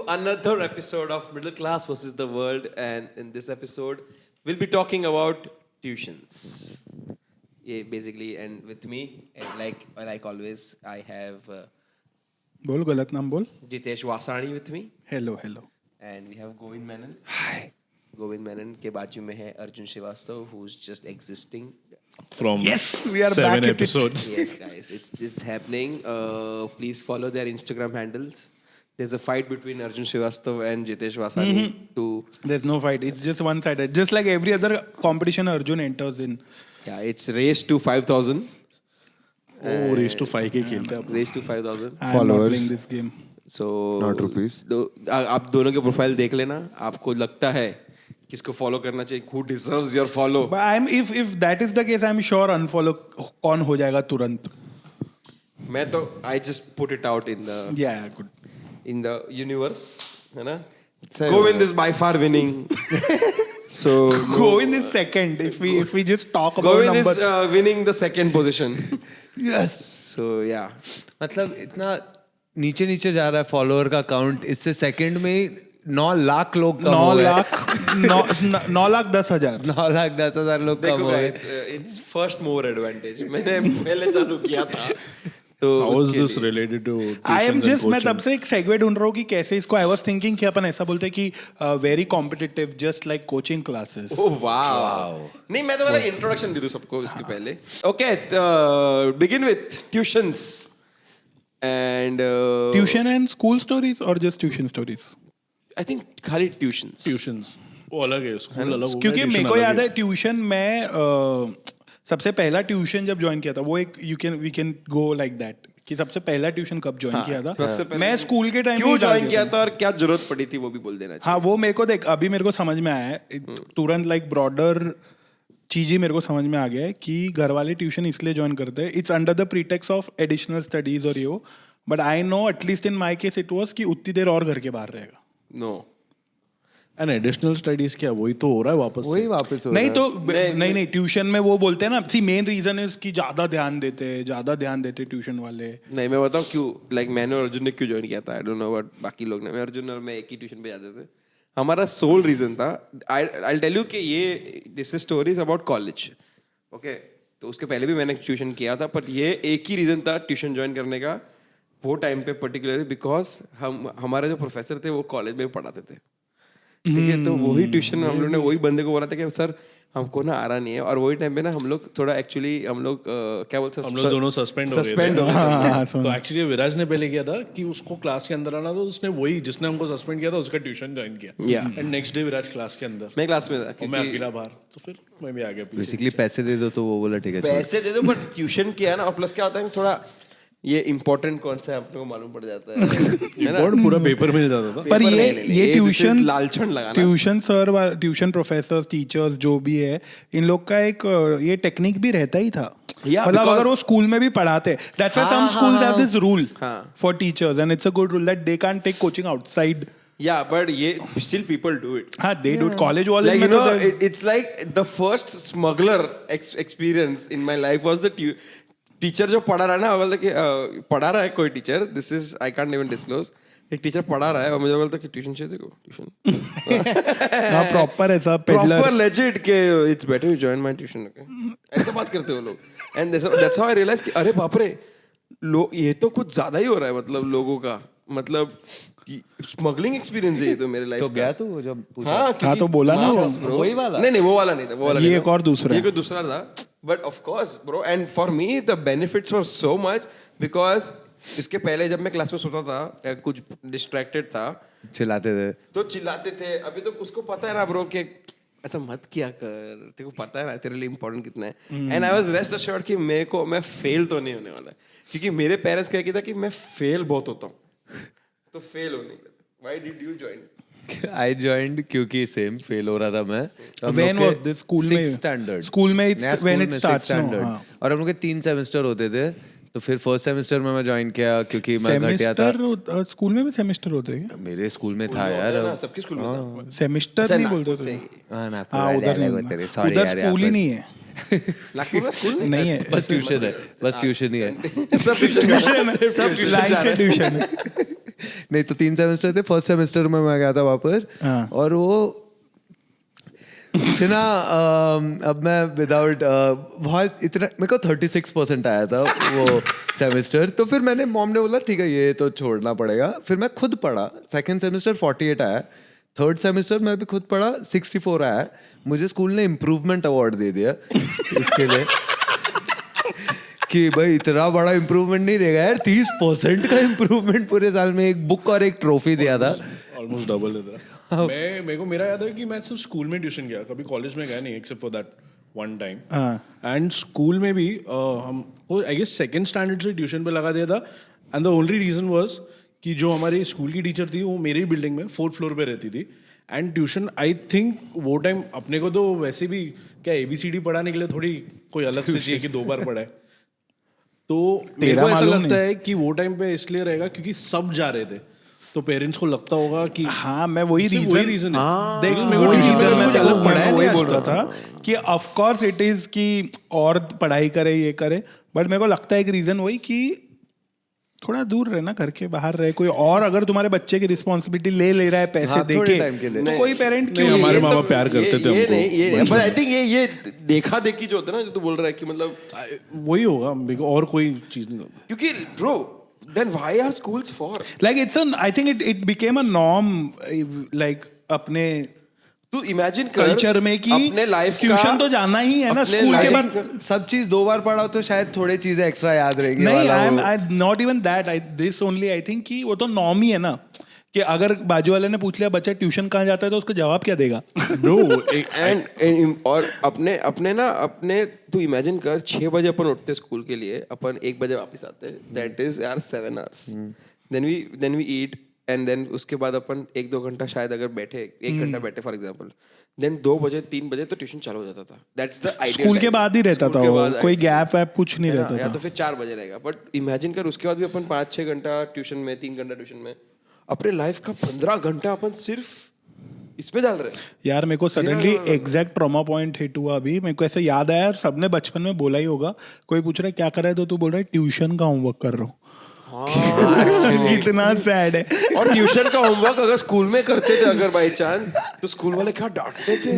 another episode of Middle Class versus the World, and in this episode, we'll be talking about tuitions. Yeah, basically, and with me, and like always, I have बोल गलत नाम बोल. Jitesh Vasani with me, hello hello. and we have Govind Menon. Hi. Govind Menon के बाजू में है Arjun Srivastava, who's just existing. From Yes, we are 7 back at it. episodes. Yes, guys, it's happening. Please follow their Instagram handles. There's a fight between Arjun Srivastav and Jitesh Vasani to There's no fight. It's just one-sided. Just like every other competition Arjun enters in. it's race to 5,000. Oh, race to 5K खेलते हैं. Race to 5,000. I am not Followers. playing this game. So Not rupees. आप दोनों के profile देख लेना. आपको लगता है किसको फॉलो करना चाहिए? Who deserves your follow? But if that is the case, I'm sure unfollow कौन हो जाएगा तुरंत. मैं तो I just put it out in the universe, है ना? Same. Govind is by far winning. So Govind is second. If we just talk about Govind numbers. is winning the second position. Yes. So yeah. मतलब इतना नीचे नीचे जा रहा है follower का काउंट. इससे सेकंड में 9 लाख लोग कम हो गए. 9 लाख 10,000. 9 लाख 10,000 लोग कम देखो हो गए. guys, it's first mover advantage. मैंने पहले चालू किया था. तो How is उसके this लिए- related to I am tuitions and just मैं coaching? तब से एक सेगवे ढूंढ रहा हूँ कि कैसे इसको. I was thinking कि अपन ऐसा बोलते हैं कि very competitive, just like coaching classes. Oh wow. नहीं मैं तो पहले इंट्रोडक्शन दे दूं सबको इसके पहले. Okay, begin with tuitions and Tuition and school stories or just tuition stories? I think खाली tuitions. Tuitions. वो अलग है, स्कूल अलग हो गया, क्योंकि tuition मेरे को अलग याद है ट्यूशन में सबसे पहला ट्यूशन जब ज्वाइन किया था वो एक we can go like that कि सबसे पहला ट्यूशन कब ज्वाइन किया सबसे था. पहले मैं स्कूल के टाइम क्यों ज्वाइन किया था और क्या जरूरत पड़ी थी वो भी बोल देना चाहिए. हाँ वो मेरे को देख अभी मेरे को समझ में आया है तुरंत. लाइक ब्रॉडर चीज ही मेरे को समझ में आ गया है कि घर वाले ट्यूशन इसलिए ज्वाइन करते हैं. It's under the pretext of additional studies और ये but I know at least in my case it was कि उतनी देर और घर के बाहर रहेगा. No. And additional studies क्या वही तो हो रहा है वापस वही से. वापस हो नहीं रहा तो नहीं ट्यूशन में वो बोलते हैं ना. सी मेन रीजन इज कि ज्यादा ध्यान देते ट्यूशन वाले. नहीं मैं बताऊँ क्यों. लाइक मैंने और अर्जुन ने क्यों ज्वाइन किया था. आई डोंट नो बट बाकी लोग ने. मैं अर्जुन और मैं एक ही ट्यूशन पे जाते थे. हमारा सोल रीजन था. आई टेल यू कि ये this is stories about college. Okay तो उसके पहले भी मैंने ट्यूशन किया था पर ये एक ही रीजन था ट्यूशन ज्वाइन करने का वो टाइम पे पर्टिकुलरली बिकॉज हमारे जो प्रोफेसर थे वो कॉलेज में पढ़ाते थे. ठीक है तो वही ट्यूशन में हम लोग ने वही बंदे को बोला था कि सर हमको ना आ रहा नहीं है. और वही टाइम पे ना हम लोग थोड़ा एक्चुअली हम लोग क्या बोलते हैं हम लोग दोनों सस्पेंड हो सस्पेंड हो गए गए. थे. तो एक्चुअली विराज ने पहले किया था कि उसको क्लास के अंदर आना, तो उसने वही जिसने हमको सस्पेंड किया था उसका ट्यूशन ज्वाइन किया. Yeah. And next day Viraj class के अंदर मैं क्लास में था और मैं क्योंकि अकेला बाहर. तो फिर मैं भी आ गया पीछे. बेसिकली पैसे दे दो तो वो बोला ठीक है छोड़. पैसे दे दो बट ट्यूशन किया ना. और प्लस क्या होता है थोड़ा ये इम्पोर्टेंट कौन सा है अपने को मालूम पड़ जाता है. Important पूरा पेपर मिल जाता था. पर पेपर ये नहीं, ये this ट्यूशन is लालचन लगाना. Tuition sir tuition professors teachers जो भी है इन लोग का एक ये टेक्निक भी रहता ही था. Yeah, मतलब because- अगर वो स्कूल में भी पढ़ाते that's why some schools have this rule हाँ. For teachers and it's a good rule that they can't take coaching outside. Yeah, but ये still people do it. हाँ दे डू कॉलेज वाले Like में you know, तो it's like the first smuggler experience in my life was the teacher जो पढ़ा रहा है ना. बोलता कि पढ़ा रहा है कोई teacher. This is I can't even disclose. एक टीचर पढ़ा रहा है और मुझे बोलता कि ट्यूशन चाहिए देखो ट्यूशन. हाँ प्रॉपर ऐसा पेडलर. प्रॉपर लेजिट के it's better you join my tuition. Okay ऐसा बात करते हो लोग. And that's how I realise कि अरे बाप रे ये तो कुछ ज्यादा ही हो रहा है. मतलब लोगों का मतलब स्मगलिंग एक्सपीरियंस है ये तो मेरे लाइफ तो गया तू जब पूछा. हाँ तो बोला ना वो. वही वाला. नहीं वो वाला नहीं था. वो वाला ये नहीं एक था. और दूसरा ये है. कोई दूसरा था. But of course bro and for me the benefits were so much because इसके पहले जब मैं क्लास में सोता था कुछ डिस्ट्रैक्टेड था चिल्लाते थे. तो चिल्लाते थे. अभी तो उसको पता है ना ब्रो कि ऐसा मत किया कर. तेरे को पता है ना तेरे लिए इम्पोर्टेंट कितना है. And I was rest assured कि मेरे को मैं फेल तो नहीं होने वाला. क्योंकि मेरे पेरेंट्स क्या था कि मैं फेल बहुत होता हूँ तो फेल होने का. Why did you join? I joined क्योंकि सेम फेल हो रहा था मैं. When was this? स्कूल में? स्टैंडर्ड. स्कूल में it's when it starts, no, हाँ. और हम लोग के 3 सेमेस्टर होते थे. तो फिर फर्स्ट सेमेस्टर में मैं ज्वाइन किया क्योंकि मैं घटिया था. सेमेस्टर स्कूल में भी सेमेस्टर होते हैं क्या? मेरे स्कूल में था यार. सबके स्कूल में था. सेमेस्टर नहीं बोलते थे. हाँ ना हाँ उधर नहीं. उधर स्कूल ही नहीं है. नागपुर में स्कूल नहीं है. बस ट्यूशन है. बस ट्यूशन ही है. सब ट्यूशन लाइन से ट्यूशन. नहीं तो 3 सेमेस्टर थे, फर्स्ट सेमेस्टर में मैं गया था वहाँ पर हाँ। और वो इतना अब मैं विदाउट बहुत इतना मेरे को 36% आया था वो सेमेस्टर। तो फिर मैंने मॉम ने बोला ठीक है ये तो छोड़ना पड़ेगा, फिर मैं खुद पढ़ा। सेकंड सेमेस्टर 48 आया, थर्ड सेमेस्टर में भी खुद पढ़ा 64 आया। मुझे स्कूल ने इम्प्रूवमेंट अवार्ड दे दिया इसके लिए कि भाई इतना बड़ा इम्प्रूवमेंट नहीं देगा यार, 30% का इम्प्रूवमेंट पूरे साल में, एक बुक और एक ट्रॉफी दिया था। ऑलमोस्ट डबल है तेरा। मेरे को मेरा याद है कि मैं सिर्फ स्कूल में ट्यूशन गया, कभी कॉलेज में गया नहीं except for that one time. And school में भी हमको आई गेस सेकंड स्टैंडर्ड से ट्यूशन पे लगा दिया था। And the only reason was कि जो हमारी स्कूल की टीचर थी वो मेरी बिल्डिंग में 4th फ्लोर पे रहती थी। एंड ट्यूशन आई थिंक वो टाइम अपने को तो वैसे भी क्या ABCD पढ़ाने के लिए थोड़ी कोई अलग से चाहिए कि 2 बार पढ़ाए। तो मेरे को ऐसा लगता है कि वो टाइम पे इसलिए रहेगा क्योंकि सब जा रहे थे, तो पेरेंट्स को लगता होगा कि हाँ मैं वही सिर्फ रीजन है। देख मेरे को वही tuition रीजन में मैं कुछ अलग पढ़ाया मैं नहीं वही आज बोल रहा तक। था कि ऑफ कोर्स इट इज कि और पढ़ाई करे ये करे, बट मेरे को लगता है एक रीजन वही कि थोड़ा दूर रहना, घर के बाहर रहे कोई और। अगर तुम्हारे बच्चे की रिस्पॉन्सिबिलिटी ले रहा है पैसे हाँ, थोड़े देके time के लिए। तो कोई पेरेंट क्यों नहीं, हमारे ये माँ तो- बाप प्यार करते थे ये हमको। नहीं ये नहीं, but I think ये देखा देखी जो होता है ना, जो तू बोल रहा है कि मतलब वही होगा मेरे को, और कोई चीज नहीं होगा। क्योंकि bro then why are schools for? like it's an I think it became a norm like अपने तू इमेजिन कर कल्चर में कि अपने लाइफ ट्यूशन तो जाना ही है ना अपने स्कूल के life बाद। सब चीज 2 बार पढ़ा तो शायद थोड़े चीजें एक्स्ट्रा याद रहेंगी नहीं वाला आई वो। Am not even that I this only I think कि वो तो नॉर्म ही है ना कि अगर बाजू वाले ने पूछ लिया बच्चा ट्यूशन कहाँ जाता है तो उसका जवाब क्या देगा। ब्रो एंड और अपने ना अपने तू इमेजिन कर 6 बजे अपन उठते स्कूल के लिए, अपन 1 बजे वापस आते, दैट इज यार 7 hours। Then we eat and then उसके बाद अपन 1-2 घंटा शायद अगर बैठे 1 घंटा बैठे फॉर एग्जांपल, देन 2 बजे 3 बजे तो ट्यूशन चालू हो जाता था। दैट्स द आइडियल स्कूल के बाद ही रहता था वो, कोई गैप वैप कुछ नहीं रहता या था। तो फिर 4 बजे रहेगा। बट इमेजिन कर उसके बाद भी अपन 5-6 घंटा ट्यूशन में, 3 घंटा ट्यूशन में, अपने लाइफ का 15 घंटा अपन सिर्फ इस पे डाल रहे हैं। यार मेरे को suddenly exact trauma point hit हुआ अभी। मेरे को ऐसे याद आया यार, सबने बचपन में बोला ही होगा, कोई पूछ रहा है क्या कर रहा है तो तू बोल रहा है ट्यूशन का होमवर्क कर रहा हूँ। कितना सैड है। और ट्यूशन का होमवर्क अगर स्कूल में करते थे अगर बाई चांस, तो स्कूल वाले क्या डांटते थे।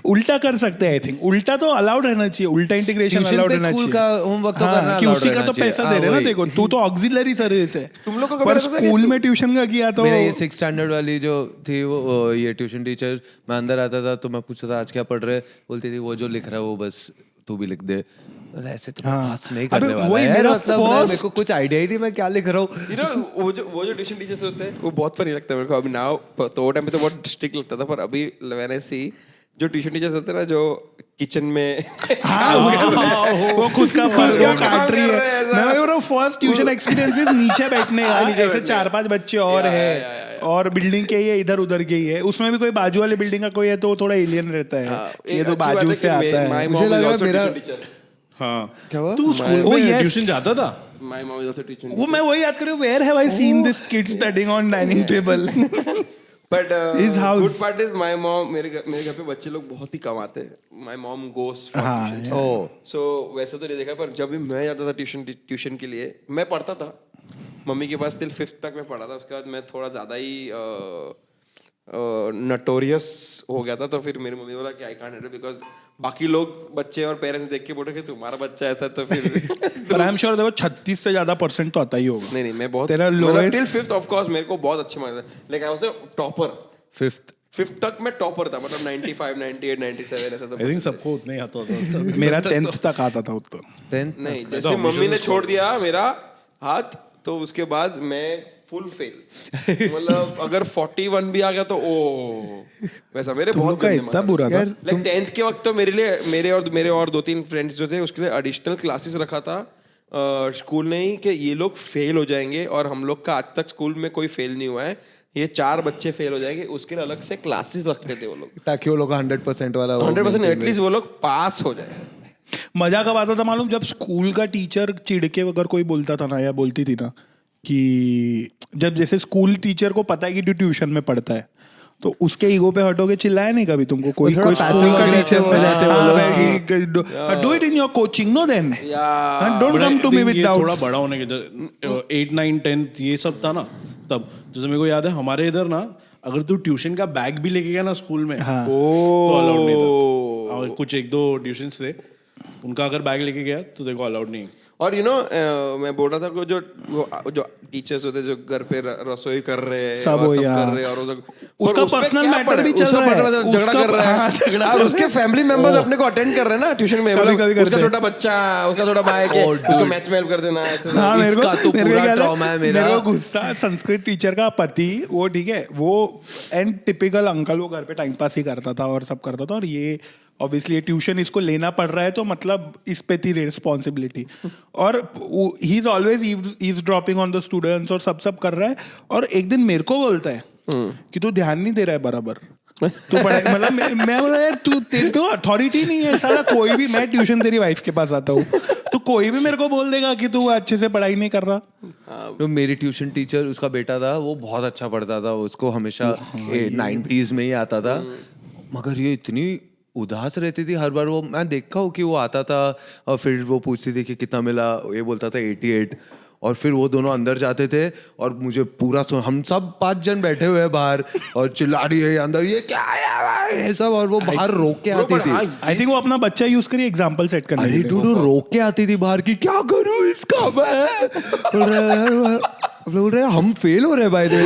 उल्टा कर सकते हैं आई थिंक, उल्टा तो अलाउड रहना चाहिए, उल्टा इंटीग्रेशन ट्यूशन अलाउड पे रहना स्कूल चाहिए। का होमवर्क तो करना कि allowed उसी का रहना तो चाहिए। पैसा हाँ, दे रहे ना, वही। देखो तू तो ऑक्सिलरी सर्विस है। तुम लोग को पर कभी लगता था स्कूल में ट्यूशन का किया तो मेरा ये 6th स्टैंडर्ड वाली जो थी वो ये ट्यूशन टीचर, मैं अंदर आता था तो मैं पूछता था आज क्या पढ़ रहे, बोलती थी वो जो लिख रहा है वो बस तू भी लिख दे। मतलब ऐसे तो हाँ। पास नहीं अबे करने वाला वही है मेरा मतलब मेरे को कुछ आइडिया ही नहीं मैं क्या लिख रहा हूँ। You know, वो जो ट्यूशन टीचर्स होते हैं वो बहुत फनी लगता है मेरे को। अभी नाउ तो वो टाइम पे तो बहुत स्ट्रिक्ट लगता था, पर अभी व्हेन आई सी जो ट्यूशन टीचर्स होते हैं ना, जो किचन में वो खुद का फर्स्ट क्या काट काम रही कर रहे हैं है। ऐसा? मैं बोल रहा हूँ फर्स्ट ट्यूशन एक्सपीरियंसेस नीचे बैठने का, ऐसे 4-5 बच्चे और है और बिल्डिंग के ही है, इधर उधर के ही है, उसमें भी कोई बाजू वाले बिल्डिंग का कोई है तो वो थोड़ा एलियन रहता है, ये तो बाजू से आता है। मुझे लग रहा है मेरा हाँ क्या हुआ? तू स्कूल Oh, में yes. ट्यूशन जाता था? My mom is also teaching. वो मैं वही याद कर रहा हूँ, where have I seen this kid studying on dining table. But His house. Good part is my mom, मेरे घर पे बच्चे लोग बहुत ही कम आते हैं। My mom goes for tuition. Oh so वैसे तो नहीं देखा, पर जब भी मैं जाता था ट्यूशन के लिए, मैं पढ़ता था मम्मी के पास टिल 5th तक मैं पढ़ा था। उसके बाद मैं थोड़ा ज़्यादा ही नटोरियस हो गया था, तो फिर मेरी मम्मी बोला कि आई कांट हैंडल, बिकॉज बाकी लोग बच्चे और पेरेंट्स देख के बोले कि तुम्हारा बच्चा ऐसा है, तो फिर पर आई एम श्योर देखो 36 से ज्यादा परसेंट तो आता ही होगा। नहीं मैं बहुत तेरा मतलब lowest- till 5th of course मेरे को बहुत अच्छे मार्क्स थे, like I was the topper. 5th तक मैं टॉपर था, मतलब 95 98 97 ऐसा तो आई थिंक सबको उतना ही आता था। मेरा 10th तक आता था उत्तर। 10th नहीं, जैसे मम्मी ने छोड़ दिया मेरा हाथ, तो उसके बाद मैं फुल फेल। मतलब अगर 41 भी आ गया तो ओ वैसा मेरे बहुत का गंदे इतना marks बुरा थे। था? Like 10th के वक्त तो मेरे लिए मेरे और 2-3 फ्रेंड्स जो थे उसके लिए एडिशनल क्लासेस रखा था स्कूल ने ही, कि ये लोग फेल हो जाएंगे और हम लोग का आज तक स्कूल में कोई फेल नहीं हुआ है, ये 4 बच्चे फेल हो जाएंगे, उसके लिए अलग से क्लासेस रखते थे वो लोग, ताकि वो लोग 100% वाला 100% एटलीस्ट वो लोग पास हो जाए। मजा कब आता था मालूम, जब स्कूल का टीचर चिढ़ के अगर कोई बोलता था ना या बोलती थी ना कि जब जैसे स्कूल टीचर को पता है कि तू ट्यूशन में पढ़ता है तो उसके ईगो पे हटोगे, चिल्लाया नहीं कभी तुमको कोई थोड़ा कोई passive स्कूल का aggressive टीचर हो जाते हैं वो लोग, do it in your coaching no then don't But I come to me think with ये थोड़ा डाउट्स। बड़ा होने के 8 9 10th ये सब था ना, तब जैसे मेरे को याद है हमारे इधर ना अगर तू ट्यूशन का बैग भी लेके गया ना स्कूल में हाँ. तो अलाउड नहीं था। और कुछ एक दो ट्यूशंस थे उनका अगर बैग लेके गया तो देखो अलाउड नहीं। और मैं बोल रहा था कि जो टीचर्स होते हैं जो घर पे रसोई कर रहे हैं सब और सब यहाँ. कर रहे हैं और उसका personal matter भी चल रहा है. झगड़ा उसका- कर रहा हाँ, झगड़ा है और उसके फैमिली मेंबर्स अपने को अटेंड कर रहे हैं ना ट्यूशन में, कभी कभी उसका करते छोटा बच्चा, उसका छोटा भाई के उसको मैथ में हेल्प कर देना ऐसे। हाँ, मेरे को इसका तो मेरे को पूरा याद है, trauma है मेरा। मेरे को गुस्सा संस्कृत टीचर का पति वो ठीक है वो एंड टिपिकल अंकल वो घर पे टाइम पास ही करता था और सब करता था और ये ऑब्वियसली ट्यूशन इसको लेना पड़ रहा है तो मतलब इस पे थी रिस्पॉन्सिबिलिटी और he is always is dropping on the students और सब कर रहा है और एक दिन मेरे को बोलता है कि तू ध्यान नहीं दे रहा है बराबर तू पढ़ाई मतलब मैं बोला यार तू तेरे तो अथॉरिटी नहीं है सारा कोई भी मैं ट्यूशन तेरी वाइफ के पास आता हूँ तो कोई भी मेरे को बोल देगा कि तू अच्छे से पढ़ाई नहीं कर रहा। तो मेरी ट्यूशन टीचर उसका बेटा था वो बहुत अच्छा पढ़ता था उसको हमेशा 90s में ही आता था मगर ये इतनी उदास रहती थी हर बार वो मैं देखा हूँ कि वो आता था और फिर वो पूछती थी कि कितना मिला ये बोलता था 88 और फिर वो दोनों अंदर जाते थे और मुझे पूरा हम सब 5 जन बैठे हुए हैं बाहर और चिल्ला रही है अंदर ये क्या है ये सब और वो बाहर रोक के आती थी। आई थिंक वो अपना बच्चा यूज करिए एग्जांपल सेट करने अरे के लिए। डूडू रोक के आती थी बाहर की क्या करूं इसका मैं बोल रहे हम फेल हो रहे भाई तेरे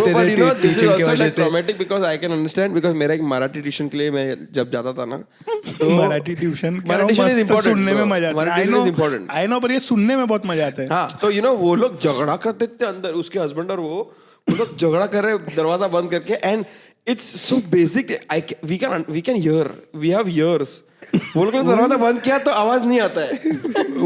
टीचिंग की वजह से। Traumatic because I can understand because मेरा एक मराठी ट्यूशन के लिए मैं जब जाता था ना तो Marathi tuition Marathi tuition is important, सुनने में bro. मजा आता मराठी है tuition is important. I know पर ये सुनने में बहुत मजा आता है। हाँ तो वो लोग झगड़ा करते थे अंदर उसके हस्बैंड और वो लोग झगड़ा कर रहे दरवाजा बंद करके and it's so basic we can hear we have ears वो लोग ने दरवाजा बंद किया तो आवाज नहीं आता है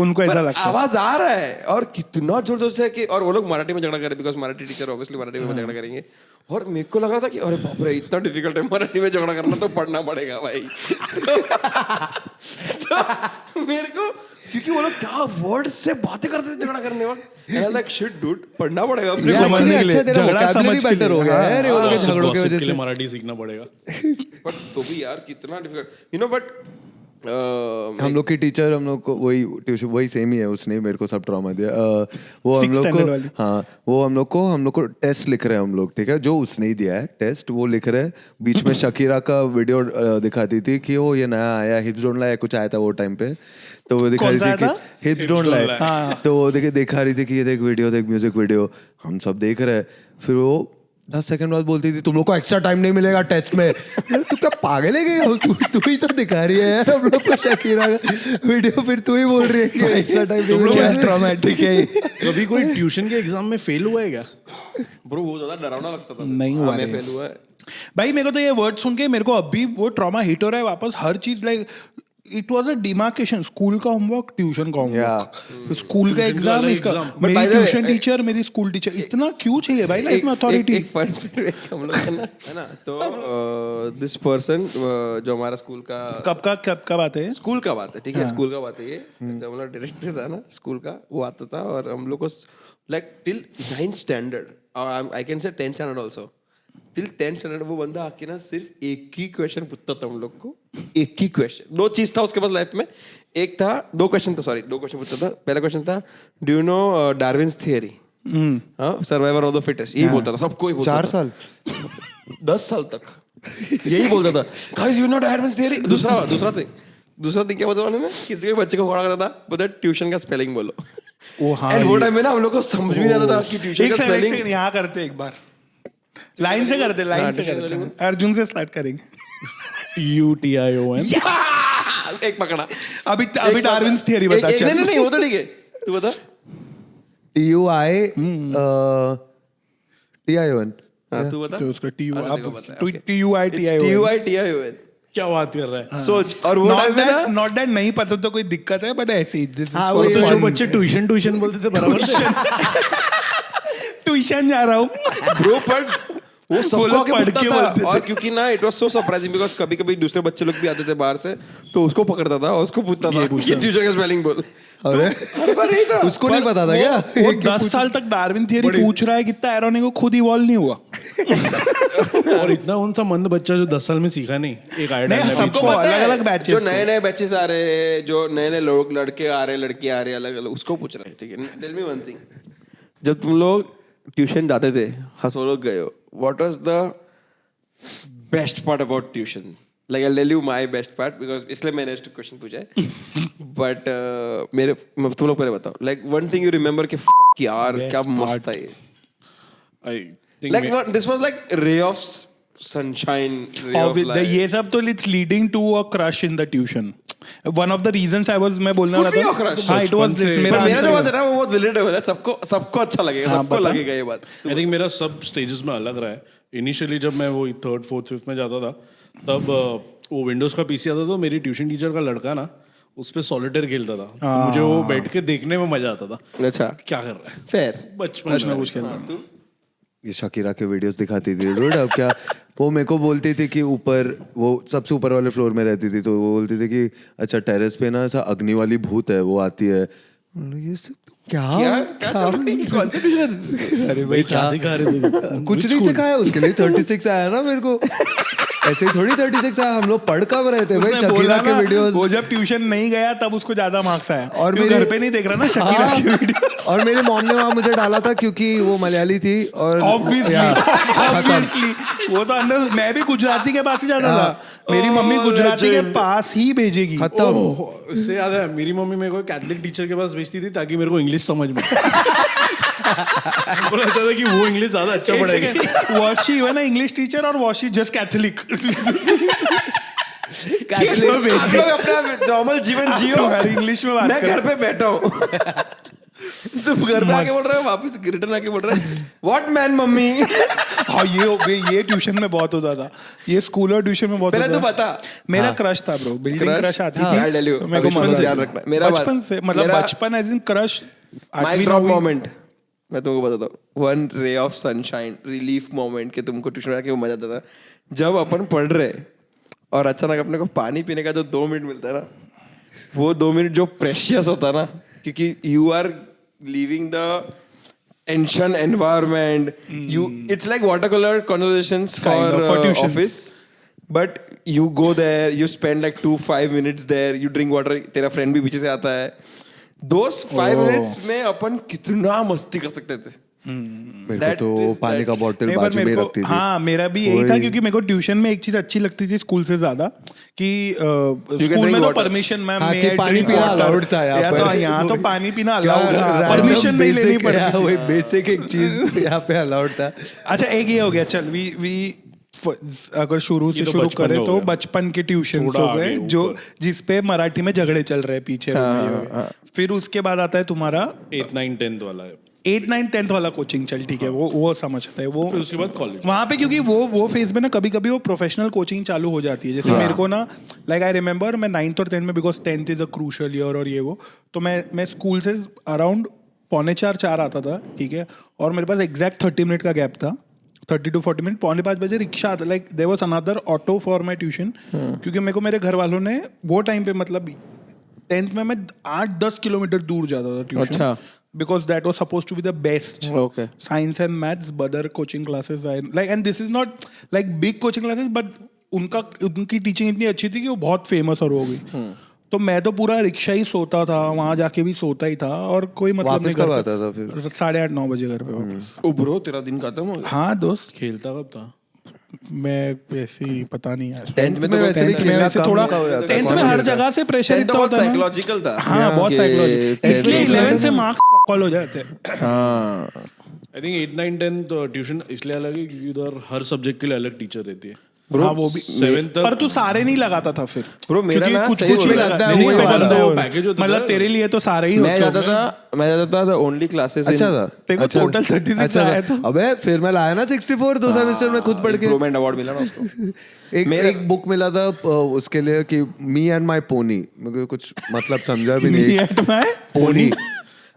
उनको ऐसा पर लगता है आवाज आ रहा है और कितना जोर जोर से कि और वो लोग मराठी में झगड़ा कर रहे because Marathi teacher obviously Marathi में झगड़ा करेंगे और मेरे को लग रहा था कि अरे बाप रे इतना डिफिकल्ट है मराठी में झगड़ा करना तो पढ़ना पड़ेगा भाई तो मेरे को क्योंकि वो लोग क्या वर्ड से बातें करते थे झगड़ा करने वक्त एंड लाइक शिट डूड पढ़ना पड़ेगा अपने को समझने के लिए, अच्छा तेरा झगड़ा vocabulary समझ के better लिए। हो गया है अरे वो लोग के gossip झगड़ों की के वजह लिए से मराठी सीखना पड़ेगा। बट तो भी यार कितना डिफिकल्ट बट हम लोग की टीचर हम लोग को वही ट्यूशन वही सेम ही है उसने ही मेरे को सब ट्रॉमा दिया वो हम Sixth लोग standard को वाली। हाँ वो हम लोग को टेस्ट लिख रहे हैं हम लोग ठीक है जो उसने ही दिया है टेस्ट वो लिख रहे हैं बीच में शकीरा का वीडियो दिखाती थी कि वो ये नया आया हिप्स डोंट लाई कुछ आया था वो टाइम पे तो वो दिखा कौन रही सा थी आया कि हिप्स डोंट लाई हाँ। तो वो दिखा रही थी कि ये देख वीडियो देख म्यूजिक वीडियो हम सब देख रहे हैं फिर वो 10 सेकंड बाद बोलती थी तुम लोग को एक्स्ट्रा टाइम नहीं मिलेगा टेस्ट में तू क्या पागल है क्या तू ही तो दिखा रही है यार हम लोग को शकीरा का वीडियो फिर तू ही बोल रही है कि एक्स्ट्रा टाइम नहीं मिलेगा ट्रॉमेटिक है कभी कोई ट्यूशन के एग्जाम में फेल हुआ है क्या? ब्रो बहुत ज्यादा डरावना लगता था नहीं हुआ मैं रे। फेल हुआ है भाई मेरे को तो ये वर्ड सुन के मेरे को अभी वो ट्रॉमा हिट हो रहा है वापस हर चीज like it was a demarcation school का होमवर्क ट्यूशन का होमवर्क स्कूल का एग्जाम अलग इसका exam. But by मेरी the way, ट्यूशन टीचर मेरी स्कूल टीचर इतना क्यों चाहिए भाई लाइफ में अथॉरिटी एक फन हम लोग है ना तो दिस पर्सन जो हमारा स्कूल का कब बात है स्कूल का बात है ठीक है स्कूल का बात है ये जब हम लोग डायरेक्टर था ना स्कूल का वो आता था और हम लोग को लाइक टिल 9th स्टैंडर्ड और I can say 10th standard also till 10th standard वो बंदा आके ना सिर्फ एक ही क्वेश्चन पूछता था हम लोग को एक ही क्वेश्चन 2 चीज था उसके पास लाइफ में एक था 2 क्वेश्चन पूछता था पहला क्वेश्चन था do you know Darwin's theory survivor of the fittest यही बोलता था सबको ही बोलता 4 था साल 10 साल तक यही बोलता था guys you know Darwin's theory दूसरा थिंग क्या बोलता उन्होंने किसी के बच्चे को खड़ा करता था बोलता ट्यूशन का स्पेलिंग बोलो ओ हाँ एंड वो टाइम में ना हम लोग को समझ भी नहीं आता था कि ट्यूशन एक का सेकंड स्पेलिंग यहाँ करते एक बार लाइन से करते अर्जुन से स्टार्ट करेंगे UTION एक पकड़ा अभी डार्विन्स थियरी बता चल नहीं वो तो ठीक है तू बता TION हाँ तू बता तो उसका अच्छा, देखो बता, okay. TUITION क्या बात कर रहा है? सोच और वो टाइम में ना नॉट दैट नहीं पता तो कोई दिक्कत है बट ऐसे ही दिस हाँ, इज वो तो fun. जो बच्चे ट्यूशन बोलते थे बराबर से ट्यूशन जा रहा हूँ ब्रो पर वो सबको लोग आके पढ़ पूछता के था बोलते थे। और क्योंकि ना it was so surprising because कभी-कभी दूसरे बच्चे लोग भी आते थे बाहर से तो उसको पकड़ता था और उसको पूछता था ये ट्यूशन का स्पेलिंग बोल अरे उसको नहीं पता था क्या वो 10 साल तक डार्विन थियरी पूछ रहा है कितना एरोनिक को खुद इवॉल्व नहीं हुआ और इतना उन सा मंद बच्चा जो 10 साल में सीखा नहीं एक आइडिया नहीं, सबको पता है, अलग-अलग batches जो को। नए बैचेस आ रहे हैं जो नए लोग लड़के आ रहे हैं लड़की आ रही है अलग-अलग उसको पूछ रहे हैं ठीक है टेल मी वन थिंग जब तुम लोग ट्यूशन जाते थे, हंसो लोग गए हो, what was the best part about tuition? Like I tell you my best part because इसलिए मैंने नेक्स्ट क्वेश्चन पूछा है बट मेरे तुम लोग पहले बताओ, like one thing you remember कि fuck यार क्या मस्त था ये, I think like this was like ray of sunshine, ray of light. ये सब तो it's leading to a crush in the tuition. One of the reasons I was, मैं बोलने वाला Could be a था, crush. हाँ इट वाज बचपन से- मेरा पर मेरा जो answer बात है ना वो बहुत रिलेटेबल है, सबको अच्छा लगेगा, हाँ, सबको बता। लगेगा ये बात. आई थिंक मेरा सब स्टेजेस में अलग रहा है. इनिशियली जब मैं वो 3rd 4th 5th में जाता था तब वो विंडोज का पीसी आता था, तो मेरी ट्यूशन टीचर का लड़का ना उस पे सॉलिटेयर खेलता था, तो मुझे वो बैठ के देखने में मजा आता था. अच्छा, क्या कर रहा है fair. बचपन में कुछ खेलता तू ये शकीरा के वीडियोस दिखाती थी dude. अब क्या वो मेरे को बोलती थी कि ऊपर वो सबसे ऊपर वाले फ्लोर में रहती थी, तो वो बोलती थी कि अच्छा टेरेस पे ना ऐसा अग्नि वाली भूत है, वो आती है. ये सब क्या क्या कौन सा ट्यूशन? अरे भाई क्या सिखा रहे थे? कुछ नहीं सिखाया, उसके लिए 36 आया ना मेरे को. ऐसे ही थोड़ी 36 आया, हम लोग पढ़ कब रहे थे भाई उसने शकीरा बोला के ना, वीडियोस. वो जब ट्यूशन नहीं गया तब उसको ज्यादा मार्क्स आया, और और मेरे- घर पे नहीं देख रहा ना शकीरा हाँ, की वीडियो. और मेरी मॉम ने वहां मुझे डाला था क्योंकि वो मलयाली थी और ऑब्वियसली वो तो अंदर, मैं भी गुजराती के पास ही जाता था, मेरी मम्मी गुजराती के पास ही भेजेगी. खत्म. ओह, इससे याद है मेरी मम्मी मेरे को कैथलिक टीचर के पास भेजती थी ताकि मेरे को इंग्लिश समझ में बोला था कि वो इंग्लिश ज्यादा अच्छा पढ़ेगी. वॉशी हुआ ना इंग्लिश टीचर, और वॉशी जस्ट कैथलिक. आप लोग अपना नॉर्मल जीवन जियो, तुम्हारी इंग्लिश में बात मैं कर. घर पे बैठा हूँ. तुम घर पे आके बोल रहे हो, वापस रिटर्न आके बोल रहे हो व्हाट मैन मम्मी. हाँ ये ट्यूशन में बहुत होता था, ये स्कूल और ट्यूशन में बहुत पहले होता तो था. बता. मेरा क्रश था ब्रो, बिल्डिंग Crush? क्रश आती हाँ, थी. I'll tell you. मेरे को बचपन मजा से ध्यान रखना. मेरा बात- बचपन से मतलब मेरा- बचपन as in crush. Mic drop moment मैं तुमको बताता हूँ. One ray of sunshine relief moment के तुमको ट्यूशन में आके वो मजा आता था जब अपन पढ़ रहे और अचानक अपने को पानी पीने का जो 2 मिनट मिलता है ना, वो 2 मिनट जो प्रेशियस होता है ना, क्योंकि you are leaving the tension environment, you it's like water color conversations for, Kind of, for tuitions. office, but you go there, you spend like 2-5 minutes there, you drink water, तेरा friend भी पीछे से आता है. Those 5 minutes में अपन कितना मस्ती कर सकते थे. मेरे को That तो is- पानी का that- बॉटल नहीं, पर बाजू में मेरे रखती को, थी. हाँ मेरा भी यही था, क्योंकि मेरे को ट्यूशन में एक चीज अच्छी लगती थी स्कूल से ज्यादा, कि स्कूल drink में तो water. परमिशन मैम हाँ, कि पानी पीना allowed था यहाँ पर. यहाँ तो पानी पीना अलाउड क्या था, random परमिशन नहीं लेनी basic- पड़ती थी. वही बेसिक एक चीज यहाँ पे अलाउड था. अच्छा एक ये हो गया, चल वी अगर शुरू से ये तो शुरू बचपन करें में हो तो गया. बचपन के ट्यूशन थोड़ा हो आगे गए, ऊपर. जो जिसपे मराठी में झगड़े चल रहे हैं पीछे. फिर उसके बाद आता है तुम्हारा 8th 9th 10th वाला है. 8th 9th 10th वाला कोचिंग. चल ठीक है, वो समझते हैं वो. फिर उसके बाद कॉलेज. वहाँ पे क्योंकि वो फेज में ना कभी कभी वो प्रोफेशनल कोचिंग चालू हो जाती है. जैसे मेरे को ना, लाइक आई रिमेंबर मैं 9th और 10th में, because 10th is a crucial year और ये वो, तो मैं स्कूल से अराउंड 3:45-4 आता था, ठीक है, और मेरे पास एग्जैक्ट 30 मिनट का गैप था, 30 to 40 मिनट. 4:45 बजे रिक्शा आता, like there was another auto for my tuition, क्योंकि मेरे को मेरे घर वालों ने वो टाइम पे, मतलब 10th में मैं 8-10 किलोमीटर दूर जाता था ट्यूशन. अच्छा. Because that was supposed to be the best. Okay. Science and maths, other coaching classes, and this is not like big coaching classes, but उनकी टीचिंग इतनी अच्छी थी कि वो बहुत फेमस और हो गई. तो मैं तो पूरा रिक्शा ही सोता था, वहां जाके भी सोता ही था, और कोई मतलब वापस नहीं. कब आता था फिर? 8:30-9 बजे घर पे वापस. ओ ब्रो तेरा दिन खत्म हो गया. हाँ दोस्त, खेलता कब था? मैं वैसे ही पता नहीं यार. 10th में तो वैसे भी 10th में खेलना वैसे कम थोड़ा, का हो जाता है. 10th में हर जगह से प्रेशर 10th इतना बहुत होता है ना. साइकोलॉजिकल था. हाँ बहुत कि साइकोलॉजी, 10th इसलिए में 11th से मार्क्स कॉल हो जाते हैं. हाँ. I think 8th 9th 10th tuition इसलिए अलग है क्योंकि उधर हर सब्जेक्ट के लिए अलग टीचर रहती है. हाँ वो भी. 7th तक पर तू सारे नहीं लगाता था फिर. Bro, मेरा क्योंकि ना कुछ सही कुछ बोल में रहा है. लगता है, जिस वही पे बंदा वाला है वो वो. package होता मतलब था. तेरे लिए तो सारे ही मैं होते जाता था the only classes in अच्छा था. तेरे को अच्छा total 36 अच्छा आया था. अबे फिर मैं लाया ना 64 दो सेमेस्टर में खुद पढ़ के. improvement award मिला ना उसको. एक बुक मिला था उसके लिए कि मी एंड माय पोनी. मुझे कुछ मतलब समझा भी नहीं. पोनी.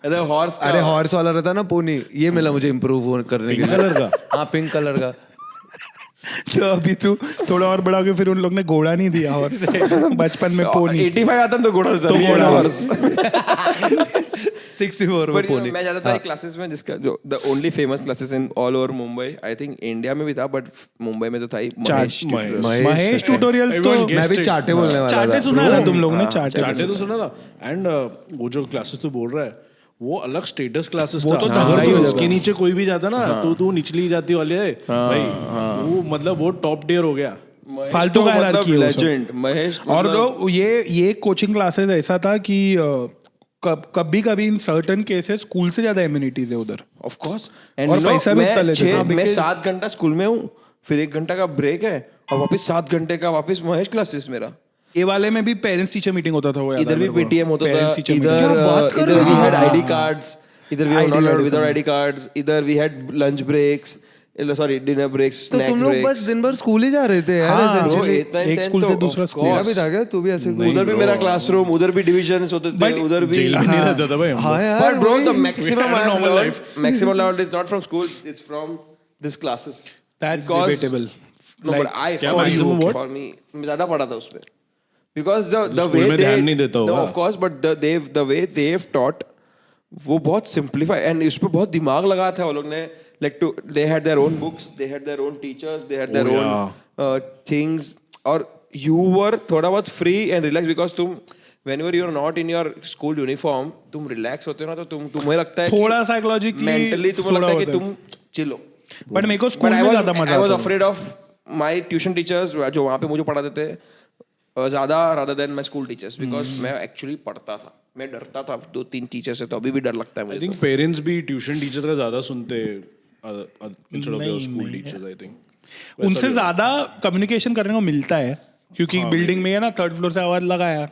अरे हॉर्स अरे हॉर्स वाला रहता ना पोनी. ये मिला मुझे इम्प्रूव करने के लिए. कलर का. हाँ पिंक कलर का. तो अभी तू थोड़ा और बड़ा हो गया, फिर उन लोग ने घोड़ा नहीं दिया, और बचपन में पोनी. 85 आता तो घोड़ा देता. तो Me घोड़ा. and horse. 64 But you know, pony. मैं जाता था क्लासेस में जिसका जो the only famous classes in all over Mumbai. I think India में भी था but मुंबई में तो था ही. महेश tutorials. महेश ट्यूटोरियल्स तो Everyone मैं भी guessed it. चाटे बोलने वाला चाटे था. सुना है ना तुम लोग ने. चाटे तो सुना था. एंड वो जो क्लासेस तू बोल रहा है वो अलग स्टेटस क्लासेस वो था। तो दंगा अगर ही तो हो इसके नीचे कोई भी जाता ना तो तू निचली जाती वाले है भाई, वो मतलब वो टॉप टियर हो गया। फालतू तो का मतलब hierarchy है वो सब। legend, महेश और मतलब- तो ये कोचिंग क्लासेस ऐसा था कि कभी कभी इन सर्टन केसेस स्कूल से ज्यादा इम्यूनिटीज है उधर। ऑफ कोर्स और पैसा भी उतना लेते थे। मैं 7 घंटा स्कूल में हूँ, फिर 1 घंटा का ब्रेक है और वापस 7 घंटे का वापस महेश क्लासेस मेरा। ये वाले में भी पेरेंट्स टीचर मीटिंग होता था, वो याद है इधर भी मेरे को। पीटीएम होता था, Parents teacher इधर meeting। क्या बात कर इधर रहे वी हो? हैड हाँ। आईडी कार्ड्स, इधर we were ID not allowed cards without हैं। आईडी कार्ड्स, इधर we had lunch breaks, sorry dinner breaks, तो स्नैक तुम लोग ब्रेक्स। बस दिन भर स्कूल ही जा रहे थे यार हाँ, essentially? एक स्कूल से दूसरा स्कूल। मेरा भी था क्या? तू भी ऐसे उधर भी मेरा क्लासरूम, उधर भी डिविजन्स होते थे, But उधर भी जेल में नहीं रहता था भाई हम हाँ लोग। यार But bro, the वही। maximum We had a I have normal learned, life. maximum learned is not from school, it's from this classes. That's Because- debatable. No, Like, but I क्या for maximum you, what? for me, मैं ज्यादा पढ़ा था उसपे. Because the school way में they ध्यान नहीं देता no, होगा। of course, but the way they've taught वो बहुत simplify and इस पे बहुत दिमाग लगाया था वो लोग ने, like to they had their own books, they had their own teachers, they had their Oh, own things, और you were थोड़ा बहुत free and relaxed because तुम whenever you are not in your school uniform तुम relax होते हो ना, तो तुम्हें लगता है कि थोड़ा psychologically mentally तुम्हें थोड़ा लगता है कि होता है। तुम चिल हो। But मेरे को But स्कूल I में was ज्यादा मजा I was आता था। afraid of my tuition teachers जो वहाँ पे मुझे पढ़ाते थे ज्यादा rather than my school teachers because मैं actually पढ़ता था, मैं डरता था 2-3 टीचर से, तो अभी भी डर लगता है आई मुझे। थिंक पेरेंट्स भी ट्यूशन टीचर का ज्यादा सुनते instead of your school teachers, I think उनसे ज्यादा कम्युनिकेशन करने को मिलता है क्योंकि बिल्डिंग में है ना, 3rd फ्लोर से आवाज लगाया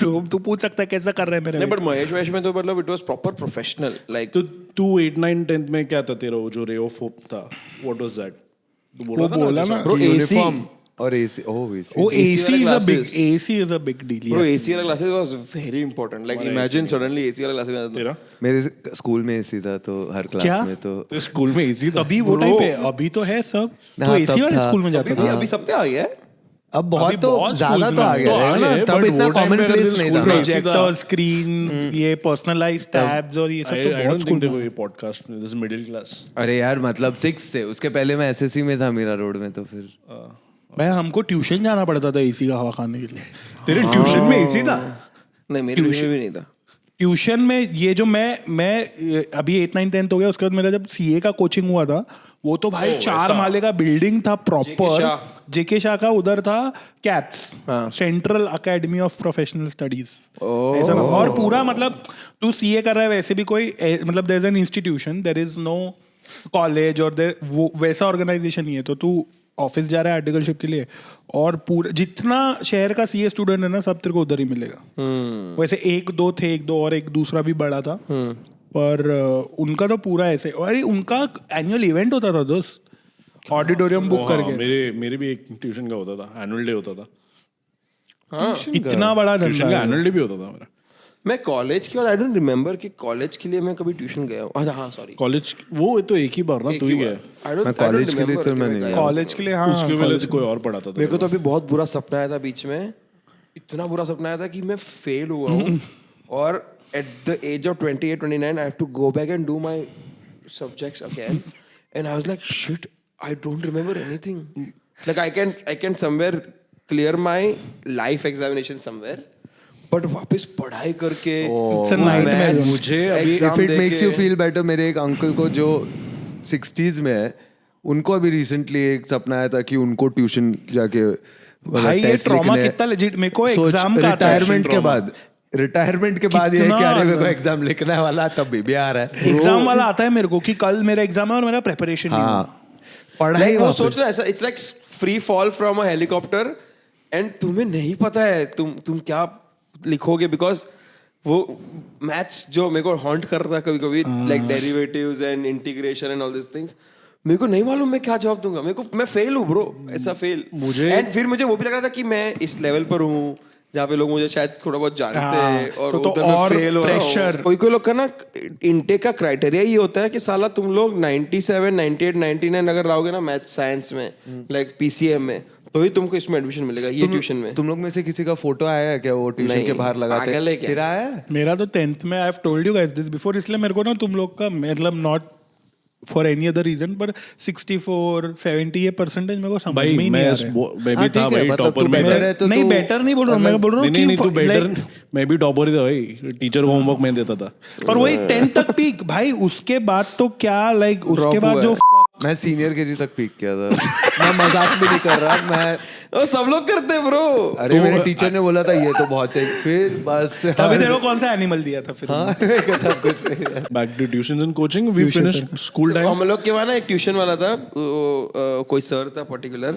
तो तू पूछ सकता है कैसा कर रहे हैं मेरे नहीं, बट महेश वहेश में तो मतलब it was proper professional like. तो तू 8, 9, 10th में क्या था तेरा वो जो रे ऑफ होप था, व्हाट वाज दैट? तू वो बोला ना Bro, AC. यूनिफॉर्म और एसी ओह एसी वो AC is a big classes. AC is a big deal. Bro, yes. AC वाला classes was very important. Like imagine suddenly AC वाला classes में तेरा मेरे स्कूल में एसी था तो हर क्या? क्लास में तो तो स्कूल में इजी था। अभी वो टाइप है, अभी तो है सब। तो हाँ, AC तब वाले था। स्कूल में जाता अभी था। अभी सब पे आ गया है। अब बहुत अभी तो बहुत ज्यादा schools तो में आ गया तो है आ ना, गए, तब but इतना वो time कॉमन पे प्लेस अगर नहीं स्कूल था में ना। AC था। प्रोजेक्टर स्क्रीन, ये पर्सनलाइज्ड टैब्स और ये सब तो आई बहुत डोंट स्कूल थिंक में। देखो ये पॉडकास्ट में दिस मिडिल क्लास। अरे यार मतलब 6 से, उसके पहले मैं एसएससी में था मीरा रोड में, तो फिर भाई हमको ट्यूशन जाना पड़ता था AC का हवा खाने के लिए। तेरे ट्यूशन में AC था? नहीं, मेरे ट्यूशन भी नहीं था। ट्यूशन में ये जो मैं अभी 8, 9, 10th हो गया, उसके बाद मेरा जब CA का कोचिंग हुआ था, वो तो भाई 4 माले का बिल्डिंग था प्रॉपर। जेके शाह का उधर था caps, central academy of professional studies ऐसा ना। और पूरा मतलब तू CA कर रहा है वैसे भी कोई मतलब there is an institution, there is no college और वो वैसा ऑर्गेनाइजेशन नहीं है, तो तू ऑफिस जा रहा है आर्टिकलशिप के लिए और पूरा जितना शहर का CA स्टूडेंट है ना, सब तेरे को उधर ही मिलेगा। वैसे 1-2 थे, 1-2 और एक दूसरा भी बड़ा था, पर उनका तो पूरा ऐसे, अरे उनका एनुअल इवेंट होता था दोस्त, ऑडिटोरियम बुक करके। मेरे भी एक ट्यूशन का होता था, एनुअल डे होता था। इतना बड़ा ट्यूशन धंधा का है। एनुअल डे भी होता था मेरा। मैं कॉलेज के बाद आई डोंट रिमेम्बर कि कॉलेज के लिए मैं कभी ट्यूशन गया हूँ। अच्छा हाँ, सॉरी, कॉलेज वो तो एक ही बार ना तू ही गया। मैं कॉलेज के लिए तो मैं नहीं गया। कॉलेज के लिए हाँ, उसके पहले तो कोई और पढ़ाता था। मेरे को तो अभी बहुत बुरा सपना आया था बीच में, इतना बुरा सपना आया था कि मैं फेल हुआ हूँ और at the age of 28-29 I have to go back and do my subjects again and I was like shit, I don't remember anything. Like I can somewhere clear my life examination somewhere, but वापस पढ़ाई करके It's a nightmare. maths, मुझे अभी- exam if it देके- makes you feel better, मेरे एक uncle को जो 60s में है, उनको अभी रिसेंटली एक सपना आया था कि उनको ट्यूशन जाके भाई ये ट्रॉमा कितना legit, मेरे को एग्जाम का आता है। रिटायरमेंट के बाद ये इतना क्या मेरे को अलग। एग्जाम लिखना वाला, तब भी आ रहा है। एग्जाम वाला आता है मेरे को कि कल मेरा एग्जाम है और मेरा प्रिपरेशन नहीं हुआ। हाँ, पढ़ाई Like, वो वापस। सोच रहे ऐसा, it's like free fall from a helicopter and तुम्हें नहीं पता है तुम क्या लिखोगे, बिकॉज वो मैथ्स जो मेरे को हॉन्ट कर रहा था कभी कभी, like derivatives and integration and all this things, मेरे को नहीं मालूम मैं क्या जवाब दूंगा। मेरे को मैं फेल हूँ ब्रो, ऐसा फेल मुझे- एंड फिर मुझे वो भी लग रहा था कि मैं इस लेवल पर हूँ जहाँ पे लोग मुझे शायद थोड़ा बहुत जानते हैं और तो उधर मैं और फेल हो रहा हूँ। pressure। कोई कोई लोग का ना इनटेक का क्राइटेरिया ये होता है कि साला तुम लोग 97, 98, 99 अगर रहोगे ना मैथ साइंस में, लाइक PCM में, तो ही तुमको इसमें एडमिशन मिलेगा ये ट्यूशन में। तुम लोग में से किसी का फोटो आया है क्या वो ट्यूशन नहीं, के बाहर लगाते पागल है क्या? फिर आया है? मेरा तो 10th में, I have told you guys this before, इसलिए मेरे को ना तुम लोग का मतलब not for any other reason, पर 64 70 ये परसेंटेज मेरे को समझ भाई में ही नहीं आ रहा है। मैं भी हाँ, था ठीक है, भाई मतलब टॉपर तू में better है तो नहीं तू- बेटर नहीं बोल रहा हूँ, मैं बोल रहा हूँ नहीं नहीं तू कि बेटर like- मैं भी टॉपर ही था भाई, टीचर को होमवर्क मैं देता था। और वही 10 तक पीक भाई, उसके बाद तो क्या लाइक उसके बाद जो मैं सीनियर केजी तक पीक किया था। मैं मजाक भी नहीं कर रहा, मैं वो सब लोग करते हैं ब्रो। अरे मेरे टीचर ने बोला था ये तो बहुत सही, फिर बस तभी तेरे को कौन सा एनिमल दिया था फिर? हाँ तब कुछ नहीं। Back to tuition and coaching, we finished school time. हम लोग के वहाँ ना एक ट्यूशन वाला था, कोई सर था पर्टिकुलर,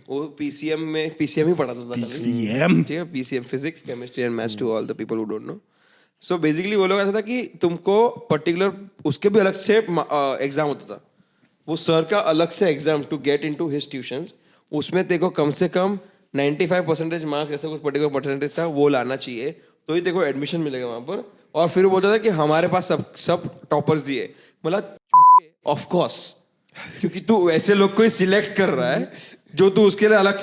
वो पीसीएम ही पढ़ाता था। PCM? ठीक है, PCM physics chemistry and maths to all the people who don't know. So basically वो लोग ऐसा था कि तुमको पर्टिकुलर उसके भी अलग से एग्जाम होता था। वो सर का अलग से exam to get into his tuitions, उसमें तेरे को कम से कम 95% मार्क्स ऐसा कुछ पर्टिकुलर परसेंटेज था वो लाना चाहिए, तो ही तेरे को एडमिशन मिलेगा वहाँ पर। और फिर वो बोलता था कि हमारे पास सब टॉपर्स दिए। मतलब ऑफ कोर्स, क्योंकि तू ऐसे लोग को ही सिलेक्ट कर रहा है जो तू उसके लिए अलग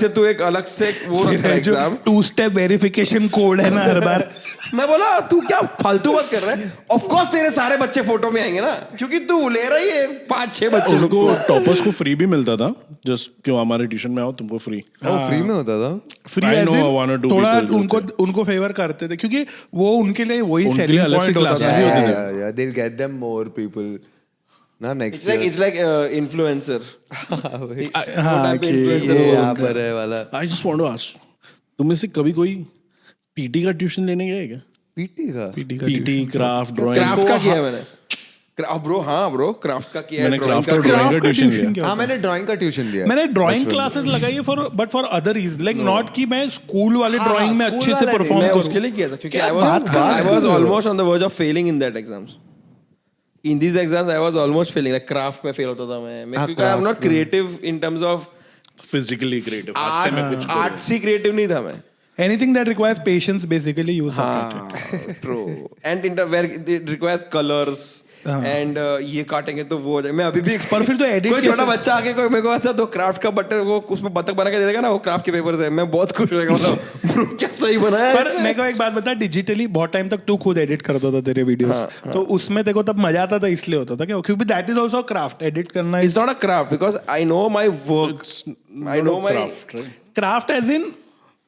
से वो रखता है एग्जाम। 2 स्टेप वेरिफिकेशन कोड है ना हर बार। मैं बोला तू क्या फालतू बात कर रहा है? ऑफ कोर्स तेरे सारे बच्चे फोटो में आएंगे ना, क्योंकि तू ले रही है 5-6 बच्चे लोग उनको को। टॉपर्स को फ्री भी मिलता था, जस्ट क्यों हमारे ट्यूशन में आओ तुमको फ्री। फ्री में होता था। Free I as know one or two थोड़ा people उनको उनको फेवर करते थे, क्योंकि वो उनके लिए वही उनके लिए सेलिंग अलग से पॉइंट होता classes था। भी होते थे। Yeah, they'll get them more people. ना नेक्स्ट It's like influencer. हाँ कि ये यहाँ पर है वाला I just want to ask, तुम में से कभी कोई पीटी का ट्यूशन लेने गए क्या? पीटी का पीटी, क्राफ्ट, ड्राइंग। क्राफ्ट का किया है मैंने। ब्रो क्राफ्ट का किया है, मैंने drawing क्राफ्ट और का किया है। ड्राइंग का ट्यूशन लिया। हाँ मैंने ड्राइंग का ट्यूशन लिया। मैंने ड्राइंग क्लासेस लगाई है for other reason, like not कि मैं स्कूल वाले हाँ, ड्राइंग में स्कूल अच्छे से वाला नहीं, परफॉर्म मैं करूं। उसके लिए किया था क्योंकि क्या I बात कर रहे was हो? almost on the verge of failing in that exams. In these exams I was almost failing. Like craft में fail होता था मैं क्योंकि I am not creative in terms of physically creative, हाथ से मैं कुछ करूं। artsy creative नहीं था मैं। Anything that requires patience, basically you suck at it. हाँ, true. And where it requires colors and ये काटेंगे तो वो हो जाएगा। मैं अभी भी पर फिर तो edit कोई छोटा कैसे- बच्चा आके कोई मेरे को ऐसा तो क्राफ्ट का बटन वो उसमें बतख बना के दे देगा ना, वो क्राफ्ट के पेपर से मैं बहुत खुश हो जाएगा। मतलब bro, क्या सही बनाया है पर इसने? मेरे को एक बात बता, डिजिटली बहुत टाइम तक तू खुद एडिट करता था तेरे वीडियोस, तो उसमें देखो तब मजा आता था, इसलिए होता था क्या? क्योंकि that is also craft, edit करना It's is not a craft because I know my work. I know my craft, right? Craft as in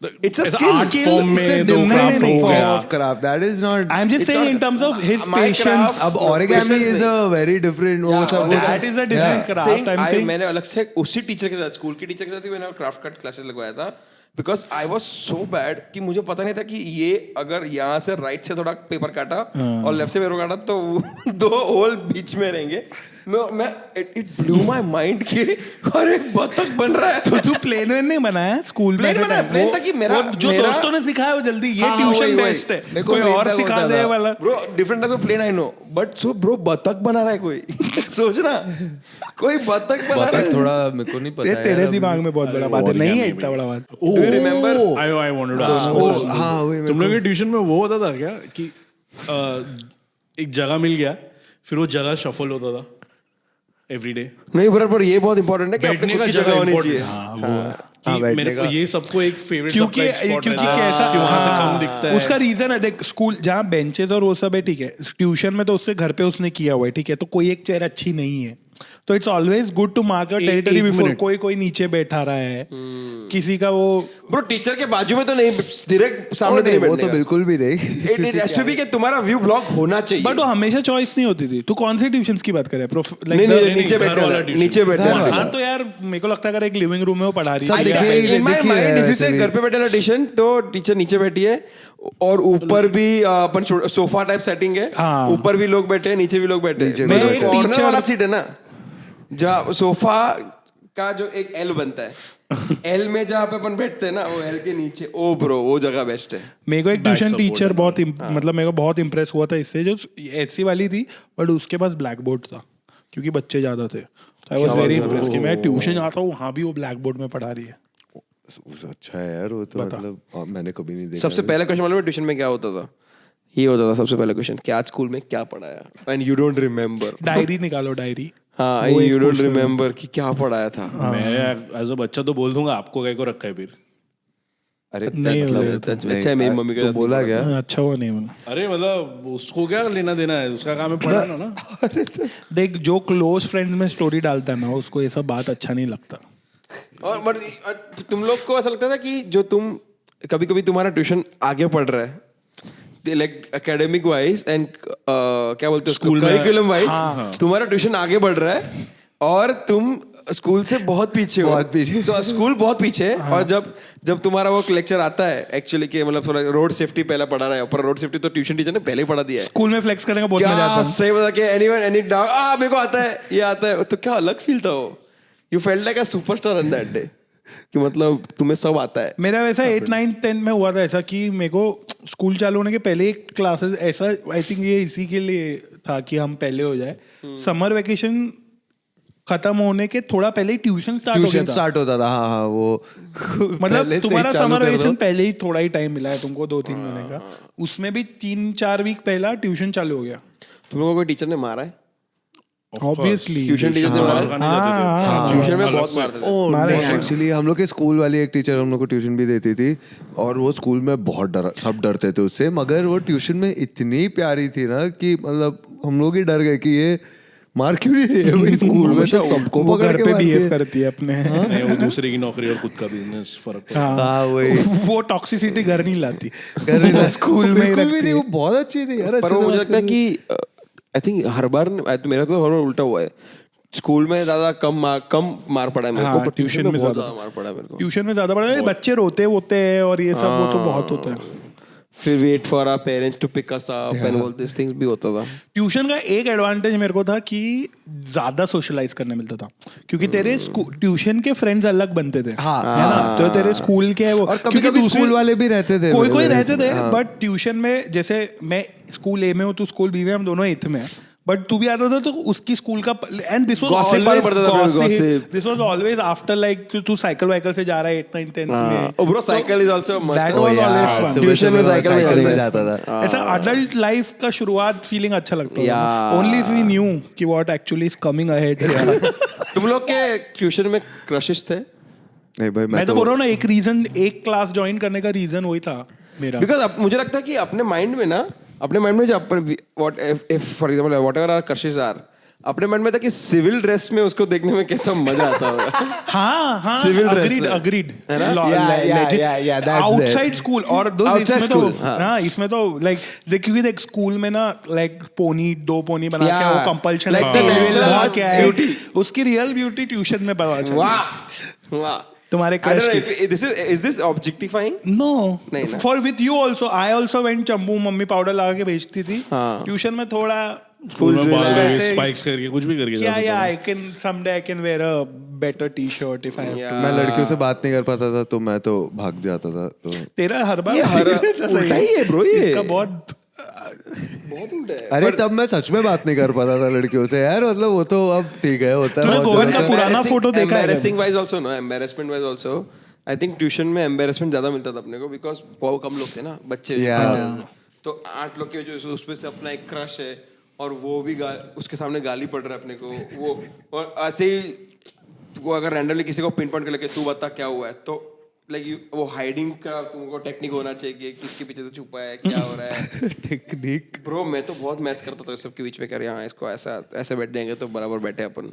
It's a It's skill. art form It's a में तो different craft हो form गया। of craft. That is not. I am just It's saying not- in terms of his My patience. craft- अब origami patience is a very different. वो सब that is a different craft. Thing, I am saying मैंने अलग से उसी teacher के साथ, school के टीचर के साथ ही मैंने क्राफ्ट का क्लासेस लगवाया था because I was so bad कि मुझे पता नहीं था कि ये अगर यहाँ से राइट से थोड़ा पेपर काटा और लेफ्ट से पेपर काटा तो दो होल बीच में रहेंगे। मैं इट ब्लू माय माइंड कि अरे बतख बन रहा है। तो तू प्लेन नहीं बनाया स्कूल में? Plain बनाया, plain था कि मेरा- जो मेरा- दोस्तों ने सिखाया वो जल्दी, ये हाँ, ट्यूशन वही, वही। बेस्ट है, मेरे को कोई plain और तक सिखा होता दे था। वाला। Bro different type of plane I know but so bro बतख बना रहा है कोई। सोचना कोई बतख बना रहा है। थोड़ा मेरे को नहीं पता ये है तेरे यार, दिमाग में बहुत बड़ा बात है, नहीं है इतना बड़ा बात। Do you remember? I wanted to ask you this. हाँ वही मेरे तुम लोग के ट्यूशन में वो होता था क्या कि एक जगह मिल गया, फिर वो जगह शफल होता था एवरी डे? नहीं पर ये बहुत इंपॉर्टेंट है कि अपनी बैठने खुद का की जगह जगह होनी important चाहिए। है। हाँ, कि बैठने मेरे को का। ये सबको एक फेवरेट क्योंकि कैसा कि वहां से कम दिखता है। उसका रीजन है, देख स्कूल जहाँ बेंचेस और वो सब है ठीक है, ट्यूशन में तो उससे घर पे उसने किया हुआ है ठीक है, तो कोई एक चेयर अच्छी नहीं है, तो it's always good to mark your territory एक बिफोर। minute। कोई नीचे बैठा रहा है, किसी का वो ब्रो टीचर के बाजू में तो नहीं, डायरेक्ट सामने तो नहीं वो तो बैठने बिल्कुल भी नहीं। का। It has to be कि तुम्हारा व्यू ब्लॉक होना चाहिए। बट वो हमेशा चॉइस नहीं होती थी। तू कौन सी ट्यूशंस की बात कर रहा है? नहीं नहीं नीचे घर बैठने वाला वाला, tuition। नीचे बैठने घर वाला। हाँ तो यार मेरे को लगता है अगर एक लिविंग रूम में वो पढ़ा रही सब है, दिखे- In my दिखी mind, है if you वैसे say भी। घर पे बैठे ना ट्यूशन तो टीचर नीचे बैठी है और ऊपर भी अपन सोफा टाइप सेटिंग है, हाँ। ऊपर भी लोग बैठे हैं नीचे भी लोग बैठे नीचे हैं। भी मैं लोग एक बैठे हैं। कॉर्नर टीचर- वाला सीट है ना जहाँ सोफा का जो एक एल बनता है, एल में जहाँ पे अपन बैठते हैं ना वो एल के नीचे, ओ ब्रो वो जगह बेस्ट है। मेरे को एक Back ट्यूशन support टीचर है। बहुत मतलब मेरे को बहुत इम्प्रेस हुआ था इससे, जो ऐसी वाली थी बट उसके पास ब्लैक बोर्ड था क्योंकि बच्चे ज्यादा थे, तो आई वाज वेरी इम्प्रेस कि मैं ट्यूशन जाता हूँ वहाँ भी वो ब्लैक बोर्ड में पढ़ा रही है। अच्छा है यार वो तो, मतलब मैंने कभी नहीं देखा। सबसे पहला क्वेश्चन मालूम है ट्यूशन में क्या होता था? ये होता था सबसे पहला क्वेश्चन कि आज स्कूल में क्या पढ़ाया and you don't remember. Diary निकालो, डायरी। हाँ यू डोंट रिमेम्बर कि क्या पढ़ाया था। मैं एज अ बच्चा तो बोल दूंगा आपको क्या को रखा है फिर। अरे नहीं हो गया अच्छा है मेरी मम्मी का तो बोला क्या अच्छा हुआ नहीं बोला। अरे मतलब उसको क्या लेना देना है, उसका काम है पढ़ाना ना। देख जो क्लोज फ्रेंड्स में स्टोरी डालता है ना उसको ये सब बात अच्छा नहीं लगता। और बट तुम लोग को ऐसा लगता था कि जो तुम कभी कभी तुम्हारा ट्यूशन आगे पढ़ रहा है लाइक एकेडमिक वाइज एंड क्या बोलते हो School में- करिकुलम वाइज तुम्हारा ट्यूशन आगे बढ़ रहा है और तुम स्कूल से बहुत पीछे हो, बहुत पीछे। तो स्कूल बहुत पीछे है और जब तुम्हारा वो लेक्चर आता है एक्चुअली कि मतलब थोड़ा रोड सेफ्टी पहला पढ़ा रहा है, पर रोड सेफ्टी तो ट्यूशन टीचर ने पहले ही पढ़ा दिया है। स्कूल में फ्लेक्स करने का बहुत मजा आता क्या है। सही बता के एनीवन एनी डाउट मेरे को आता है ये आता है, तो क्या अलग फील था वो। You felt like a superstar on that day कि मतलब तुम्हें सब आता है। मेरा वैसा 8, 9, 10 में हुआ था ऐसा कि मेरे को स्कूल चालू होने के पहले एक क्लासेस ऐसा आई थिंक ये इसी के लिए था कि हम पहले हो जाए। समर वेकेशन खत्म होने के थोड़ा पहले ही ट्यूशन स्टार्ट हो गया ट्यूशन था। स्टार्ट होता था हाँ वो मतलब पहले से ही तुम्हारा चालू समर कर दो। वेकेशन पहले ही थोड़ा ही टाइम मिला है तुमको 2-3 महीने का, उसमें भी 3-4 वीक पहला ट्यूशन चालू हो गया। तुम लोगों को कोई टीचर ने मारा है? ऑब्वियसली ट्यूशन टीचर ने मारा है? ट्यूशन में बहुत मारते थे। ओ नहीं एक्चुअली हम लोग के स्कूल वाली एक टीचर हम लोग को ट्यूशन भी देती थी और वो स्कूल में बहुत डर सब डरते थे उससे, मगर वो ट्यूशन में इतनी प्यारी थी ना कि मतलब हम लोग ही डर गए कि ये मार क्यों नहीं रही है भाई स्कूल में, तो सबको वो पकड़ घर के पे मारती बिहेव है। करती है अपने। नहीं, वो दूसरे की नौकरी और खुद का बिजनेस फर्क पड़ता है। हाँ वही वो टॉक्सिसिटी घर नहीं लाती, कर रही है। स्कूल में ही बिल्कुल भी रखती नहीं, है। वो बहुत अच्छी थी यार, पर अच्छे वो से मुझे बात लगता है कर रही कि आई थिंक हर बार मेरा तो हर बार उल्टा हुआ है। स्कूल में ज्यादा कम मार पड़ा है मेरे को, हाँ, पर ट्यूशन में बहुत ज्यादा। ज्यादा मार पड़ा है मेरे को। ट्यूशन में ज्यादा पड़ा है, बच्चे रोते होते हैं और ये सब वो तो बहुत होता है। फिर wait for our parents to pick us up and all this things भी होता था। ट्यूशन का एक एडवांटेज मेरे को था कि ज्यादा सोशलाइज करने मिलता था क्योंकि तेरे ट्यूशन के फ्रेंड्स अलग बनते थे, हाँ, है ना? तो तेरे स्कूल के वो और कभी क्योंकि कभी दूसरे- स्कूल वाले भी रहते थे, कोई मेरे रहते थे, हाँ। बट ट्यूशन में जैसे मैं स्कूल ए में हूँ, तू स्कूल बी में, हम दोनों 8th में हैं, बट तू भी आता था तो उसकी स्कूल का एंड दिस वाज Gossip मालूम पड़ता था अपने को, gossip. This was always after like तू साइकिल वाइकल से जा रहा है 8th 9th 10th में। Oh bro cycle is also must. That was always fun. सुबह ट्यूशन में सुबह साइकिल साइकिल में में जाता था। ऐसा अडल्ट लाइफ का शुरुआत फीलिंग अच्छा लगता था, Yeah. Only if we knew कि what actually is coming ahead. तुम लोग के ट्यूशन में क्रशेस थे? नहीं भाई मैं तो बोल रहा हूँ ना, एक रीजन, एक क्लास ज्वाइन करने का रीजन वही था मेरा। बिकॉज मुझे लगता है कि अपने माइंड में ना, अपने माइंड में जो what if for example whatever our crushes are, अपने माइंड में था कि सिविल ड्रेस में उसको देखने में कैसा मजा आता होगा। हाँ Civil dress अग्रीड है। अग्रीड है ना? Yeah, that's आउटसाइड स्कूल और दो Outside इसमें तो school, हाँ। हाँ इसमें तो लाइक क्योंकि देख स्कूल में ना लाइक दो पोनी बना के Yeah. वो कंपल्शन Like the natural क्या है beauty. उसकी रियल ब्यूटी ट्यूशन में पता चली। वाह वाह। तुम्हारे I don't crush know की। if is this objectifying? No नहीं ना। For with you also I also went चंबू, मम्मी पाउडर लगा के भेजती थी हाँ। ट्यूशन में थोड़ा स्कूल में बाल ऐसे- लगे, स्पाइक्स करके कुछ भी करके क्या जा सकता या था। I can someday I can wear a better T shirt if I have Yeah. मैं लड़कियों से बात नहीं कर पाता था तो मैं तो भाग जाता था तो तेरा हर बार ये हर उल्टा ही है ब्रो ये। इसका बहुत बहुत उल्टा है। अरे तब मैं सच में बात नहीं कर पाता था लड़कियों से यार, मतलब वो तो अब ठीक है होता है तूने बहुत गोविंद ज्यादा। का पुराना फोटो देखा है embarrassing wise also no, embarrassment wise also I think tuition में एम्बैरेसमेंट ज्यादा मिलता था अपने को बिकॉज बहुत कम लोग थे ना बच्चे। Yeah. तो 8 लोग की वजह से उसमें से अपना एक क्रश है और वो भी उसके सामने गाली पड़ रहा है अपने को वो, और ऐसे ही वो अगर रैंडमली किसी को पिन पॉइंट कर लेके तू बता क्या हुआ है, तो लाइक वो हाइडिंग का तुमको टेक्निक होना चाहिए कि किसके पीछे से छुपा है, क्या हो रहा है। टेक्निक ब्रो मैं तो बहुत मैच करता था इस सब के बीच में, कर यहाँ इसको ऐसा ऐसे बैठ जाएंगे तो बराबर बैठे अपन।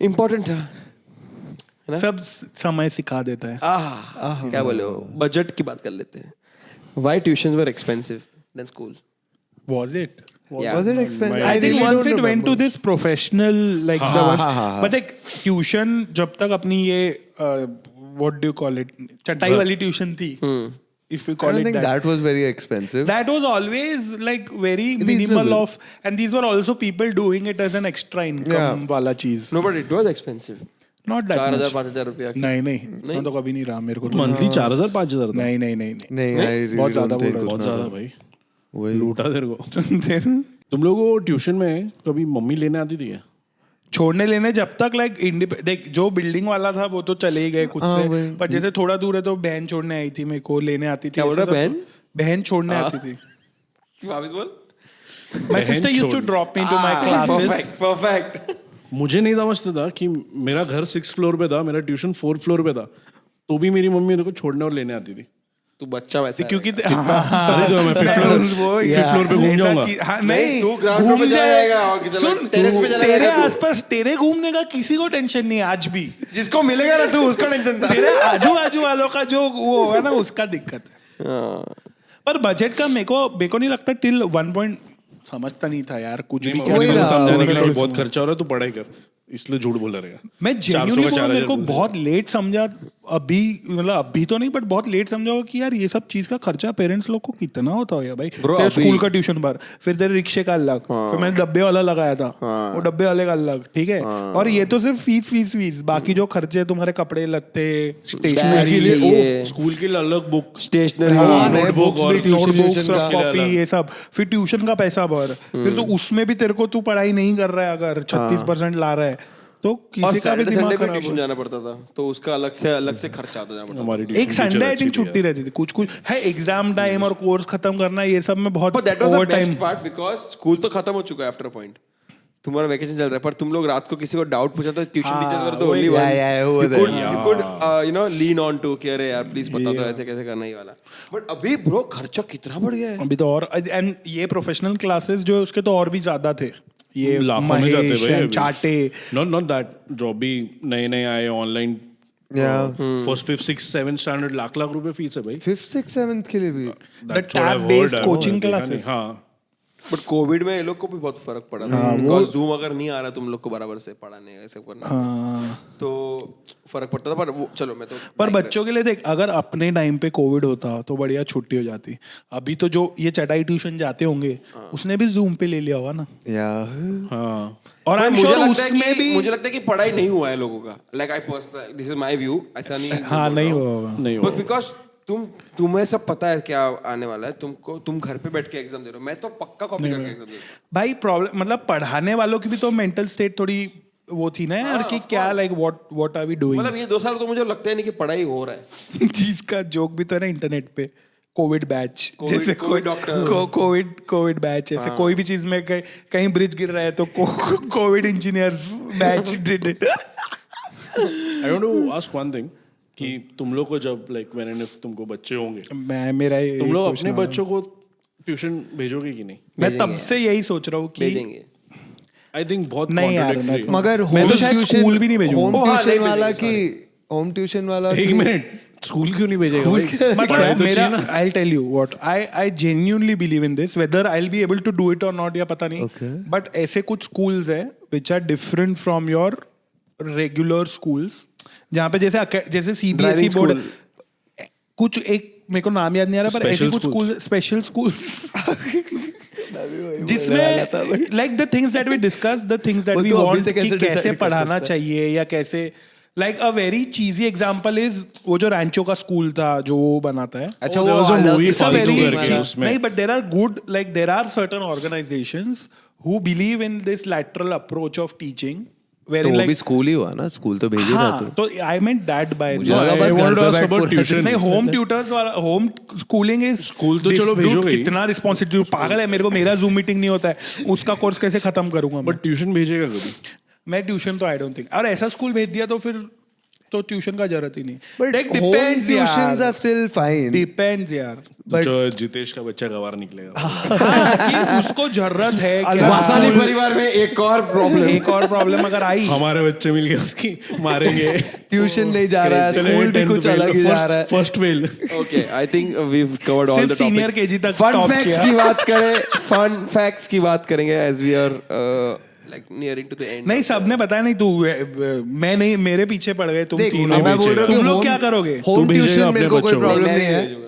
इम्पोर्टेंट था सब समय सिखा देता है। क्या बोले हो, बजट की बात कर लेते हैं। Why tuitions were expensive than school? Was it? Yeah. Was it expensive? I think really once don't it went to remember. this professional like the ones, but like tuition जब तक अपनी ये what do you call it चटाई वाली tuition थी, if we I call don't it think that. that was very expensive. That was always like very minimal Reasonable. of, and these were also people doing it as an extra income Yeah. वाला चीज. No, but it was expensive. Not that 4,000 much. 5,000 रुपया की। नहीं मैं तो कभी नहीं रहा, मेरे को तो मंथली 4,000 5,000 था। नहीं नहीं I really बहुत ज्यादा don't think बोल रहा बहुत उतना ज्यादा था। भाई, वही लूटा तेरे को। तुम लोगों को ट्यूशन में कभी मम्मी लेने आती थी क्या? छोड़ने लेने जब तक लाइक देख जो बिल्डिंग वाला था वो तो चले ही गए खुद से, पर जैसे थोड़ा दूर है तो बहन छोड़ने आई थी, मेरे को लेने आती थी। क्या बोल रहा ऐसे सब- बहन? बहन छोड़ने आती थी। वापस बोल। My sister used to drop me to my classes. Perfect. मुझे नहीं समझता था कि मेरा घर 6th फ्लोर पे था, मेरा ट्यूशन 4th फ्लोर पे था, तो भी मेरी मम्मी मेरे को छोड़ने और लेने आती थी। तू बच्चा वैसा है क्योंकि अरे तो मैं फिफ्थ फ्लोर पे घूम ऐसा जाऊंगा। कि- हाँ, नहीं तू ground घूम पे जाए- जाएगा और कि चलो सुन, terrace तू- पे चला तेरे जाएगा तू। आसपास तेरे घूमने का किसी को टेंशन नहीं है आज भी। जिसको मिलेगा ना तू उसका टेंशन था। तेरे आजू बाजू वालों का जो वो होगा ना उसका दिक्कत है। हाँ। पर बजट का मेरे को नहीं लगता टिल 1 पॉइंट समझता नहीं था यार कुछ भी नहीं, क्या मम्मी समझ- को समझाने के लिए मतलब बहुत खर्चा हो रहा है, तू पढ़ाई कर, इसलिए झूठ बोला रहेगा। मैं 400 जेन्युइनली का बोला 4000 मेरे को बोल देगा। बहुत लेट समझा अभी, मतलब अभी तो नहीं बट बहुत लेट समझा होगा कि यार ये सब चीज का खर्चा पेरेंट्स लोग को कितना होता होगा भाई। Bro, तेरे अभी- स्कूल का ट्यूशन भर, फिर तेरे रिक्शे का अलग, फिर मैंने डब्बे वाला लगाया था, वो डब्बे वाले का अलग, ठीक है। और ये तो सिर्फ फीस बाकी जो खर्चे तुम्हारे कपड़े लत्ते स्टेशनरी के लिए, के स्कूल के लिए अलग बुक, स्टेशनरी हाँ, नए notebook books और भी tuition नोटबुक्स का। कॉपी ये सब, फिर ट्यूशन का पैसा भर, फिर तो उसमें भी तेरे को तू पढ़ाई नहीं कर रहा है अगर 36% ला रहा है तो और किसी का भी सैटरडे दिमाग संडे पे खराब ट्यूशन हो। जाना पड़ता था तो उसका अलग से खर्चा आता जाना पड़ता था। हमारी एक tuition संडे teacher आई अच्छी थिंक थी छुट्टी रहती थी, कुछ है एग्जाम टाइम और कोर्स खत्म करना ये सब में बहुत But that was the over time. best part because school तो खत्म हो चुका है आफ्टर पॉइंट। तुम्हारा वेकेशन चल रहा है पर तुम लोग रात को किसी को डाउट पूछा तो ट्यूशन हाँ, टीचर्स वर द वही- only one yeah, who were there? you could you know lean on to कि अरे यार प्लीज बता दो ऐसे कैसे करना ही वाला। बट अभी ब्रो खर्चा कितना बढ़ गया है। अभी तो और एंड ये प्रोफेशनल क्लासेस जो है, उसके तो और भी ज्यादा थे ये लाखों में जाते महेश भाई and अभी। चाटे। नॉट दैट, जो भी नए आए online, first 5th 6th 7th standard lakh रुपए फीस है भाई। 5th 6th 7th के लिए भी That's what I've tab based heard, coaching देखा classes। नहीं, हाँ। बट कोविड में ये लोग को भी बहुत फर्क पड़ा था बिकॉज जूम अगर नहीं आ रहा तुम लोग को बराबर से पढ़ाने ऐसे करना तो फर्क पड़ता था। पर वो चलो मैं तो पर बच्चों के लिए देख, अगर अपने टाइम पे कोविड होता तो बढ़िया छुट्टी हो जाती। अभी तो जो ये चटाई ट्यूशन जाते होंगे उसने भी जूम पे ले लिया होगा ना। हाँ, और आई एम श्योर उसमें भी मुझे लगता है कि पढ़ाई नहीं हुआ है लोगों का। Like I personal this is my view, ऐसा नहीं हाँ नहीं हुआ होगा। नहीं बट हुआ। बिकॉज तुम्हें सब पता है क्या आने वाला है, तुम घर पे बैठ के एग्जाम दे रहे हो। मैं तो पक्का कॉपी करके एग्जाम दे रहा हूँ। भाई प्रॉब्लम मतलब पढ़ाने वालों की भी तो मेंटल स्टेट थोड़ी वो थी ना यार कि क्या like what are we doing. मतलब ये 2 साल तो मुझे लगता है नहीं कि पढ़ाई हो रहा है। चीज का जोक भी तो है ना इंटरनेट पे, कोविड बैच COVID- जैसे COVID डॉक्टर। कोविड बैच ऐसे कोई भी चीज में कहीं ब्रिज गिर रहा है तो Covid engineers batch did it. I want to ask one thing कि तुम लोग को जब लाइक व्हेन एंड इफ तुमको बच्चे होंगे, मेरा ये तुम लोग question अपने है। बच्चों को ट्यूशन भेजोगे कि नहीं? मैं तब से यही सोच रहा हूँ कि भेजेंगे। आई थिंक बहुत नहीं यार, contradictory है। मगर मैं home तो शायद tuition- स्कूल भी नहीं भेजूंगा। home हाँ, tuition नहीं वाला भेजेंगे, की home tuition वाला एक की मिनट, स्कूल क्यों नहीं भेजेगा भाई? पढ़ाई मतलब तो मेरा चाहिए ना। I'll tell you what I genuinely believe in this, whether I'll be able to do it or not या पता नहीं, Okay. but ऐसे कुछ schools है which are different from your regular schools, जहाँ पे जैसे CBSE Driving बोर्ड school। कुछ एक मेरे को नाम याद नहीं आ रहा पर ऐसे Special कुछ schools। स्कूल स्पेशल स्कूल्स जिसमें लाइक द थिंग्स दैट वी डिस्कस, द थिंग्स दैट वो वी तो अभी वांट से कैसे कि कैसे decide कर पढ़ाना सकते हैं? चाहिए या कैसे like a very चीजी example is वो जो रैंचो का स्कूल था जो वो बनाता है। अच्छा Oh, वो there was a अलग- movie It's a फालतू very करके cheap- उसमें। नहीं, but there are good, like there are certain organizations who believe in this lateral approach of teaching, तो wherein वो like भी स्कूल ही हुआ ना, स्कूल तो भेज ही रहा हाँ, तो I meant that by मुझे लगा I बस घर want पे to ask बैठ about पूरा- tuition। नहीं होम ट्यूटर्स वाला होम स्कूलिंग इज School तो चलो भेजोगे ही। कितना रिस्पॉन्सिबिलिटी पागल है, मेरे को मेरा जूम मीटिंग नहीं होता है, उसका कोर्स कैसे खत्म करूंगा मैं? बट ट्यूशन भेजेगा कभी? मैं ट्यूशन तो आई डोंट थिंक, और ऐसा स्कूल भेज दिया तो फिर तो ट्यूशन का जरूरत ही नहीं। But Like, home depends tuitions यार, are still fine. depends यार But- जो जितेश का बच्चा गवार निकलेगा। हाँ, कि उसको जरूरत है अलग क्या? वसानी परिवार में एक और प्रॉब्लम। एक और प्रॉब्लम अगर आई हमारे बच्चे मिल गए उसकी मारेंगे। ट्यूशन नहीं जा रहा है, चले स्कूल भी 10th कुछ fail, अलग ही जा रहा है। First fail. Okay I think we have covered all सिर्फ द सीनियर टॉपिक्स। केजी तक फन टॉप फैक्ट्स किया। की बात करें, फन फैक्ट्स की बात करेंगे as we are like nearing to the end. नहीं, सबने बताया नहीं, तू मैं नहीं, मेरे पीछे पड़ गए तुम देख, तीनों। मैं बोल रहा हूँ तुम कि लोग home- क्या करोगे? home तू भेजेगा tuition अपने मेरे को कोई बच्चों को। प्रॉब्लम नहीं है।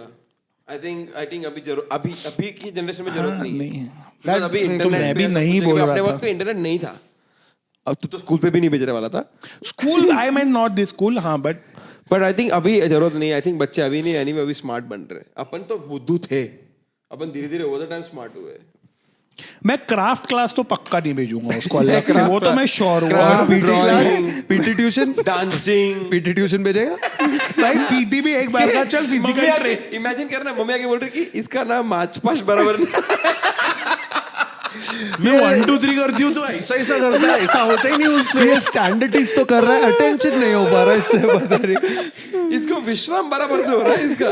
आई थिंक अभी जरूर अभी की जनरेशन में जरूरत नहीं नहीं है। है। Because अभी इंटरनेट मैं भी नहीं बोल रहा अपने था। वक्त पे इंटरनेट नहीं था। अब तू तो स्कूल पे भी नहीं भेजने वाला था। School I mean not this school, हाँ बट आई थिंक अभी जरूरत नहीं। आई थिंक बच्चे अभी नहीं एनीवे अभी स्मार्ट बन रहे। अपन तो बुद्धू थे, अपन धीरे धीरे ओवर द टाइम स्मार्ट हुए। मैं क्राफ्ट क्लास तो पक्का नहीं भेजूंगा उसको अलग से, वो तो मैं श्योर हूँ। Craft, और PT class, drawing, PT tuition, dancing. PT tuition भेजेगा? भाई पीटी भी एक बार का चल फिजिकल ट्रेन। इमेजिन करना मम्मी आके बोल रही कि इसका नाम माच पाश बराबर मैं 1 2 3 करती हूँ तो ऐसा ऐसा करता है, ऐसा होता ही नहीं उससे। ये स्टैंडर्ड टीज तो कर रहा है, अटेंशन नहीं हो पा रहा है इससे, पता नहीं। इसको विश्राम बराबर से हो रहा है इसका.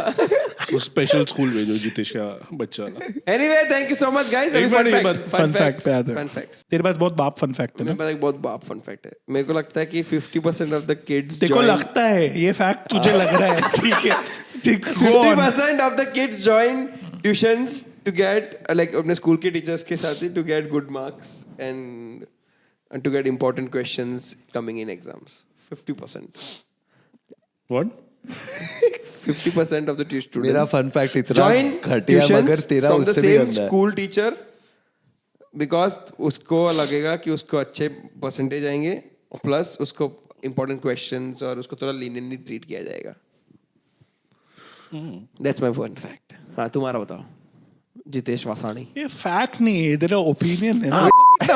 वो स्पेशल स्कूल भेजो जितेश का बच्चा वाला. Anyway, thank you so much guys. एक अभी बार फन फैक्ट पे आते Fun हैं. facts. तेरे पास बहुत बाप फन फैक्ट है मेरे ना. पास एक बहुत बाप फन फैक्ट है. मेरे को लगता है कि 50% ऑफ द किड्स तेरे को लगता है ये फैक्ट तुझे लग रहा है. ठीक है. ठीक, go on. 50% of the kids join tuitions to get like अपने स्कूल के टीचर्स के साथ ही to get good marks and to get important questions coming in exams. 50%. What? 50% of the students. मेरा fun fact इतना join घटिया tuitions मगर तेरा from the उससे भी same गंदा है. school teacher because उसको लगेगा कि उसको अच्छे परसेंटेज आएंगे प्लस उसको important questions और उसको थोड़ा leniently treat किया जाएगा. That's my fun fact. हाँ तुम्हारा बताओ जितेश वासानी. ये फैक्ट नहीं है, तेरा ओपिनियन है ना.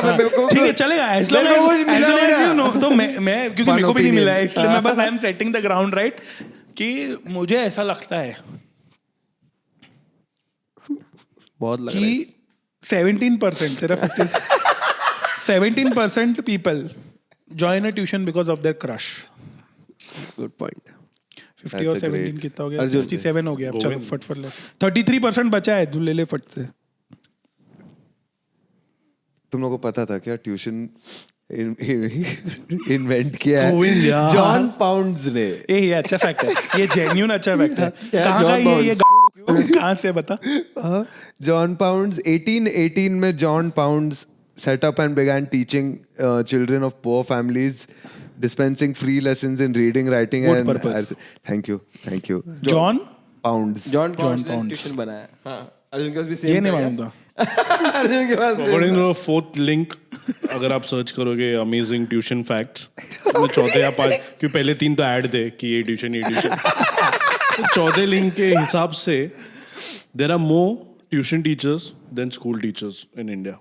मेरे को- ठीक है चलेगा. as long मेरे को as- मिला as long नहीं as ना. you know, तो मैं क्योंकि Fun मेरे को भी नहीं opinion. मिला है इसलिए मैं बस I am setting the ground right कि मुझे ऐसा लगता है बहुत लग रहा है. कि 17% सिर्फ 17% people join a tuition because of their crush. Good point. 50 That's और a 17 great- कितना हो गया? अर्जुन 67 हो गया. अब चलो गोविंद। फट ले. 33% बचा है, तू ले ले फट से. तुम लोगों को पता था क्या ट्यूशन इन्वेंट किया गोविंद है यार. जॉन पाउंड्स ने. ये अच्छा फैक्ट है. ये जेन्युइन अच्छा फैक्ट है. कहाँ का John ये कहाँ से बता. John Pounds 1818 में John Pounds set up and began teaching children of poor families, dispensing free lessons in reading, writing Good and purpose. thank you John Pounds. John Pounds. Tuition बनाया. हाँ अर्जुन के पास भी सेम. ये नहीं मालूम था. अर्जुन के पास According to the fourth link, अगर आप सर्च करोगे अमेजिंग ट्यूशन फैक्ट्स तो चौथे या पांच, क्योंकि पहले तीन तो ऐड थे कि ये ट्यूशन तो चौथे लिंक के हिसाब से there are more tuition teachers than school teachers in India.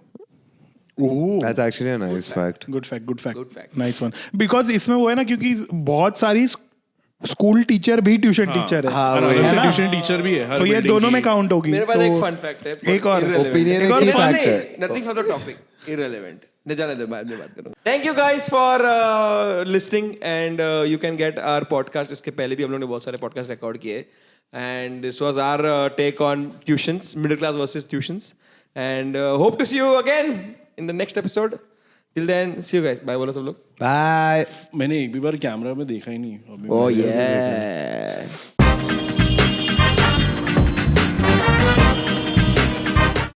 That's actually a nice fact. Good fact. Good fact. Nice one. Because इसमें वो है ना क्योंकि बहुत सारी स्कूल टीचर भी ट्यूशन टीचर है. हाँ, और वही अलग है से ना? ट्यूशन टीचर भी है हर तो ये building दोनों की. में काउंट होगी. मेरे पास तो एक फन फैक्ट है. एक और Opinion एक और की fun- fact है. Nothing for the topic irrelevant. ले जाने दे, बाद में बात करूँ. Thank you guys for listening and you can get our podcast. इसके पहले भी हम लोगों ने बहुत सारे पॉडकास्ट रिकॉर्ड किए and this was our take on tuitions, middle class versus tuitions and hope to see you again in the next episode. Till then see you guys. Bye बोलो सब लोग. Bye. मैंने एक भी बार कैमरा में देखा ही नहीं अभी. Oh yeah.